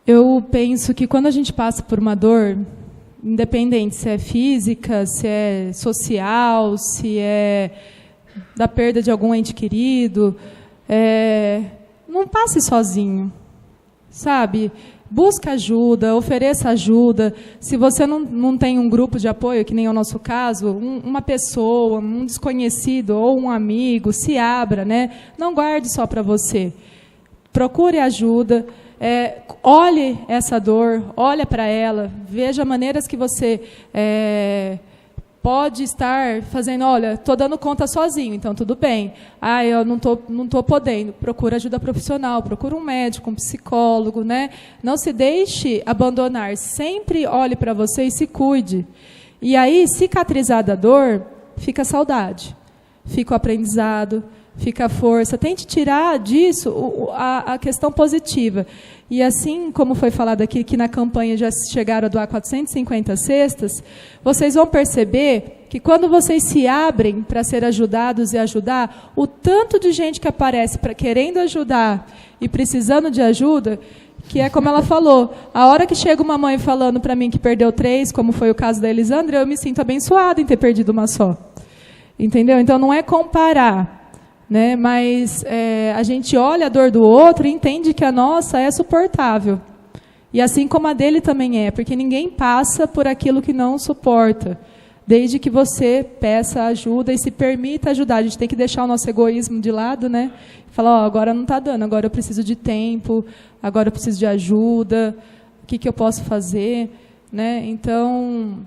Eu penso que quando a gente passa por uma dor, independente se é física, se é social, se é da perda de algum ente querido, não passe sozinho, sabe? Busca ajuda, ofereça ajuda. Se você não tem um grupo de apoio, que nem é o nosso caso, uma pessoa, um desconhecido ou um amigo, se abra, né? Não guarde só para você. Procure ajuda. Olhe essa dor, olha para ela, veja maneiras que você pode estar fazendo, olha, estou dando conta sozinho, então tudo bem. Ah, eu não tô podendo. Procura ajuda profissional, procura um médico, um psicólogo, né? Não se deixe abandonar. Sempre olhe para você e se cuide. E aí, cicatrizada a dor, fica a saudade, fica o aprendizado, fica a força. Tente tirar disso a questão positiva. E assim como foi falado aqui, que na campanha já chegaram a doar 450 cestas, vocês vão perceber que quando vocês se abrem para ser ajudados e ajudar, o tanto de gente que aparece querendo ajudar e precisando de ajuda, que é como ela falou, a hora que chega uma mãe falando para mim que perdeu 3, como foi o caso da Elisandra, eu me sinto abençoada em ter perdido uma só. Entendeu? Então não é comparar. Né? Mas a gente olha a dor do outro e entende que a nossa é suportável. E assim como a dele também é, porque ninguém passa por aquilo que não suporta, desde que você peça ajuda e se permita ajudar. A gente tem que deixar o nosso egoísmo de lado, né? Falar, agora não está dando, agora eu preciso de tempo, agora eu preciso de ajuda, o que eu posso fazer? Né? Então,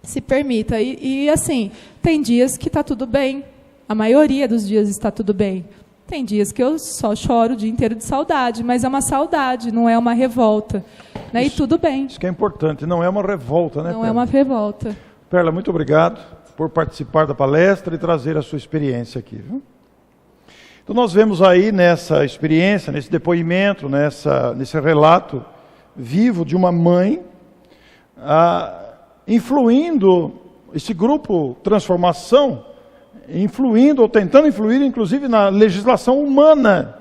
se permita. E assim, tem dias que está tudo bem. A maioria dos dias está tudo bem. Tem dias que eu só choro o dia inteiro de saudade, mas é uma saudade, não é uma revolta. Né? E tudo bem.
Isso que é importante, não é uma revolta, né,
Não
Perla?
é uma revolta.
Perla, muito obrigado por participar da palestra e trazer a sua experiência aqui. Viu? Então nós vemos aí nessa experiência, nesse depoimento, nesse relato vivo de uma mãe, influindo esse grupo Transformação, influindo ou tentando influir, inclusive, na legislação humana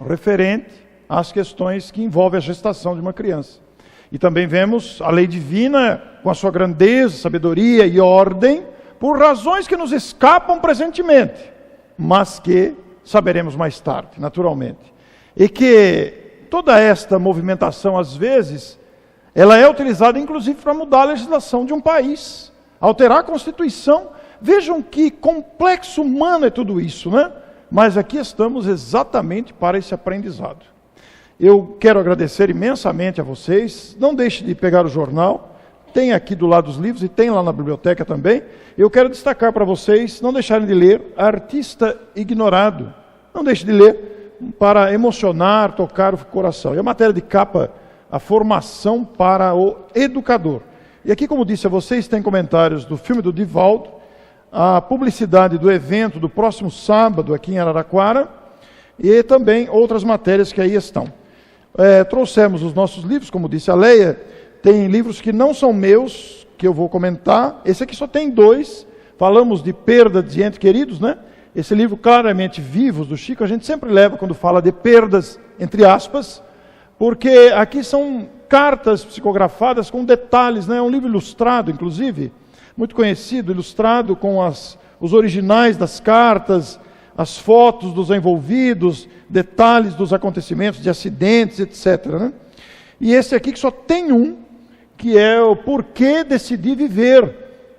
referente às questões que envolvem a gestação de uma criança. E também vemos a lei divina com a sua grandeza, sabedoria e ordem, por razões que nos escapam presentemente, mas que saberemos mais tarde, naturalmente. E que toda esta movimentação, às vezes, ela é utilizada, inclusive, para mudar a legislação de um país, alterar a Constituição. Vejam que complexo humano é tudo isso, né? Mas aqui estamos exatamente para esse aprendizado. Eu quero agradecer imensamente a vocês. Não deixe de pegar o jornal. Tem aqui do lado os livros e tem lá na biblioteca também. Eu quero destacar para vocês, não deixarem de ler Artista Ignorado. Não deixe de ler para emocionar, tocar o coração. E a matéria de capa, a formação para o educador. E aqui, como disse a vocês, tem comentários do filme do Divaldo, a publicidade do evento do próximo sábado aqui em Araraquara e também outras matérias que aí estão. Trouxemos os nossos livros, como disse a Leia, tem livros que não são meus, que eu vou comentar. Esse aqui só tem 2, falamos de perda de entes queridos, né? Esse livro claramente Vivos, do Chico, a gente sempre leva quando fala de perdas, entre aspas, porque aqui são cartas psicografadas com detalhes, né? É um livro ilustrado, inclusive, muito conhecido, ilustrado com os originais das cartas, as fotos dos envolvidos, detalhes dos acontecimentos, de acidentes, etc. Né? E esse aqui que só tem um, que é o Porquê Decidi Viver,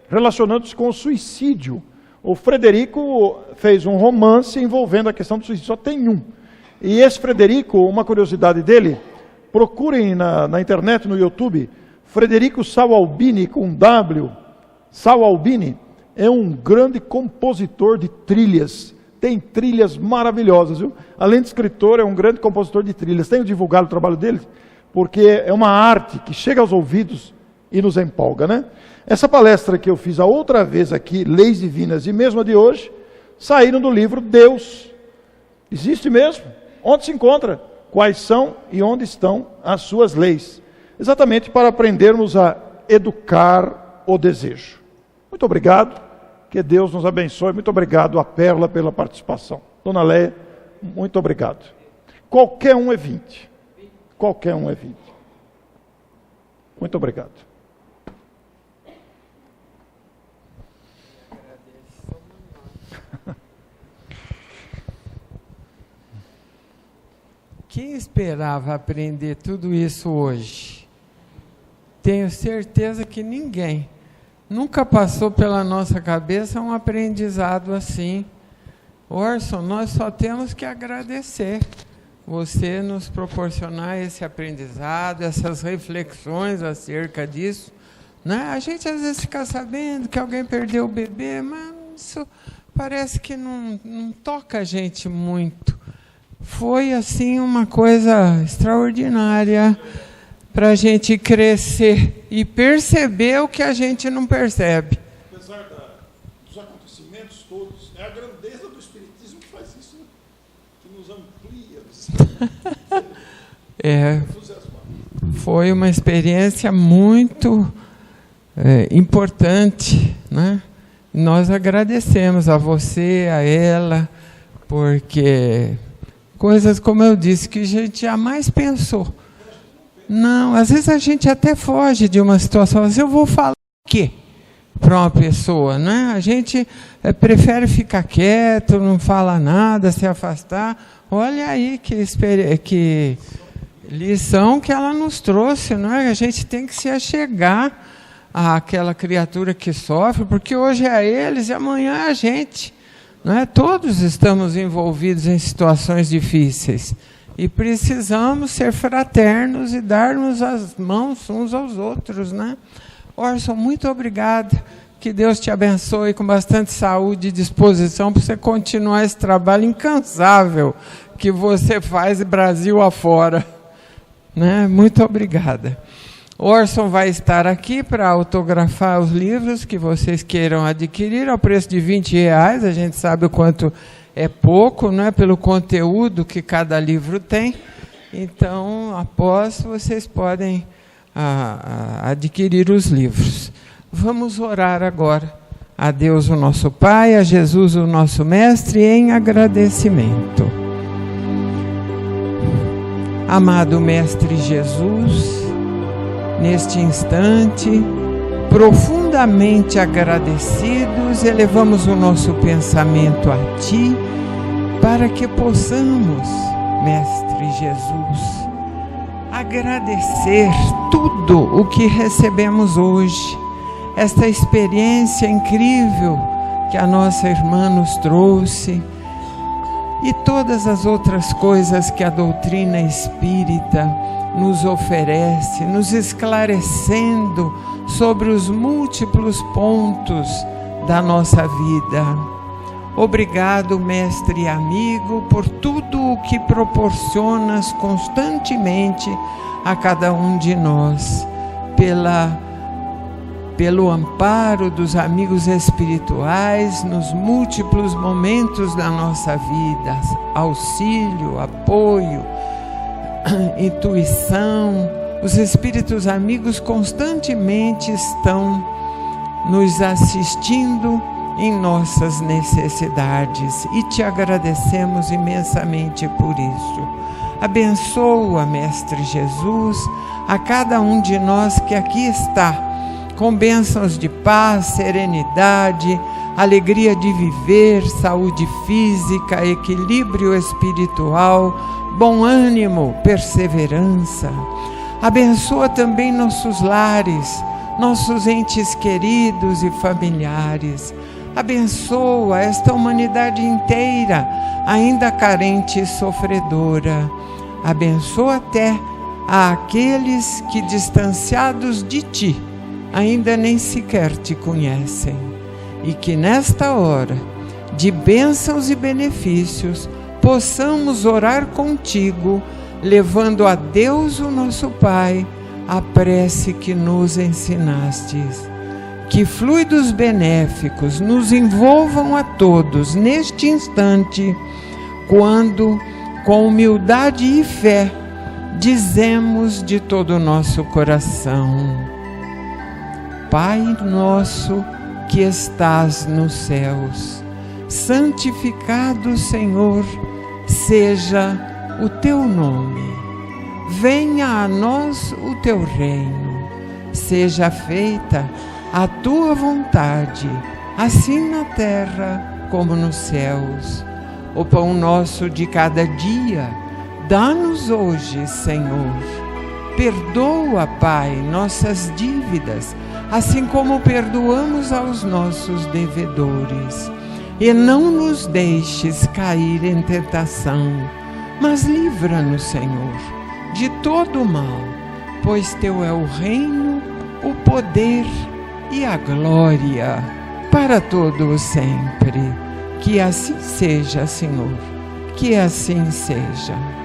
relacionando-se com o suicídio. O Frederico fez um romance envolvendo a questão do suicídio, só tem um. E esse Frederico, uma curiosidade dele, procurem na internet, no YouTube, Frederico Sal Albini, com W. Sal Albini é um grande compositor de trilhas. Tem trilhas maravilhosas, viu? Além de escritor, é um grande compositor de trilhas. Tenho divulgado o trabalho dele, porque é uma arte que chega aos ouvidos e nos empolga, né? Essa palestra que eu fiz a outra vez aqui, Leis Divinas, e mesmo a de hoje, saíram do livro Deus. Existe mesmo? Onde se encontra? Quais são e onde estão as suas leis? Exatamente para aprendermos a educar o desejo. Muito obrigado, que Deus nos abençoe. Muito obrigado a Perla pela participação. Dona Leia, muito obrigado. Qualquer um é 20. Qualquer um é 20. Muito obrigado.
Quem esperava aprender tudo isso hoje? Tenho certeza que ninguém. Nunca passou pela nossa cabeça um aprendizado assim. Orson, nós só temos que agradecer você nos proporcionar esse aprendizado, essas reflexões acerca disso. né? A gente às vezes fica sabendo que alguém perdeu o bebê, mas isso parece que não toca a gente muito. Foi assim uma coisa extraordinária para a gente crescer e perceber o que a gente não percebe.
Apesar dos acontecimentos todos, é a grandeza do Espiritismo que faz isso, né? Que nos amplia.
Foi uma experiência muito importante, né? Nós agradecemos a você, a ela, porque coisas, como eu disse, que a gente jamais pensou. Não, às vezes a gente até foge de uma situação, mas eu vou falar o quê para uma pessoa, né? A gente prefere ficar quieto, não fala nada, se afastar. Olha aí que lição que ela nos trouxe, não é? A gente tem que se achegar àquela criatura que sofre, porque hoje é eles e amanhã é a gente, não é? Todos estamos envolvidos em situações difíceis e precisamos ser fraternos e darmos as mãos uns aos outros, né? Orson, muito obrigada. Que Deus te abençoe com bastante saúde e disposição para você continuar esse trabalho incansável que você faz Brasil afora, né? Muito obrigada. Orson vai estar aqui para autografar os livros que vocês queiram adquirir ao preço de R$20. A gente sabe o quanto é pouco, não é? Pelo conteúdo que cada livro tem. Então, após, vocês podem adquirir os livros. Vamos orar agora a Deus, o nosso Pai, a Jesus, o nosso Mestre, em agradecimento. Amado Mestre Jesus, neste instante, profundamente agradecidos, elevamos o nosso pensamento a Ti, para que possamos, Mestre Jesus, agradecer tudo o que recebemos hoje, esta experiência incrível que a nossa irmã nos trouxe, e todas as outras coisas que a doutrina espírita nos oferece, nos esclarecendo sobre os múltiplos pontos da nossa vida. Obrigado, mestre e amigo, por tudo o que proporcionas constantemente a cada um de nós, pelo amparo dos amigos espirituais nos múltiplos momentos da nossa vida, auxílio, apoio, intuição. Os espíritos amigos constantemente estão nos assistindo em nossas necessidades e te agradecemos imensamente por isso. Abençoa, Mestre Jesus, a cada um de nós que aqui está, com bênçãos de paz, serenidade, alegria de viver, saúde física, equilíbrio espiritual, bom ânimo, perseverança. Abençoa também nossos lares, nossos entes queridos e familiares. Abençoa esta humanidade inteira, ainda carente e sofredora. Abençoa até àqueles que, distanciados de Ti, ainda nem sequer Te conhecem. E que nesta hora de bênçãos e benefícios possamos orar contigo, levando a Deus, o nosso Pai, a prece que nos ensinastes. Que fluidos benéficos nos envolvam a todos neste instante, quando, com humildade e fé, dizemos de todo o nosso coração: Pai nosso que estás nos céus, santificado, Senhor, seja o Teu nome. Venha a nós o Teu reino. Seja feita a Tua vontade, assim na terra como nos céus. O pão nosso de cada dia, dá-nos hoje, Senhor. Perdoa, Pai, nossas dívidas, assim como perdoamos aos nossos devedores. E não nos deixes cair em tentação, mas livra-nos, Senhor, de todo o mal, pois Teu é o reino, o poder e a glória para todo o sempre. Que assim seja, Senhor, que assim seja.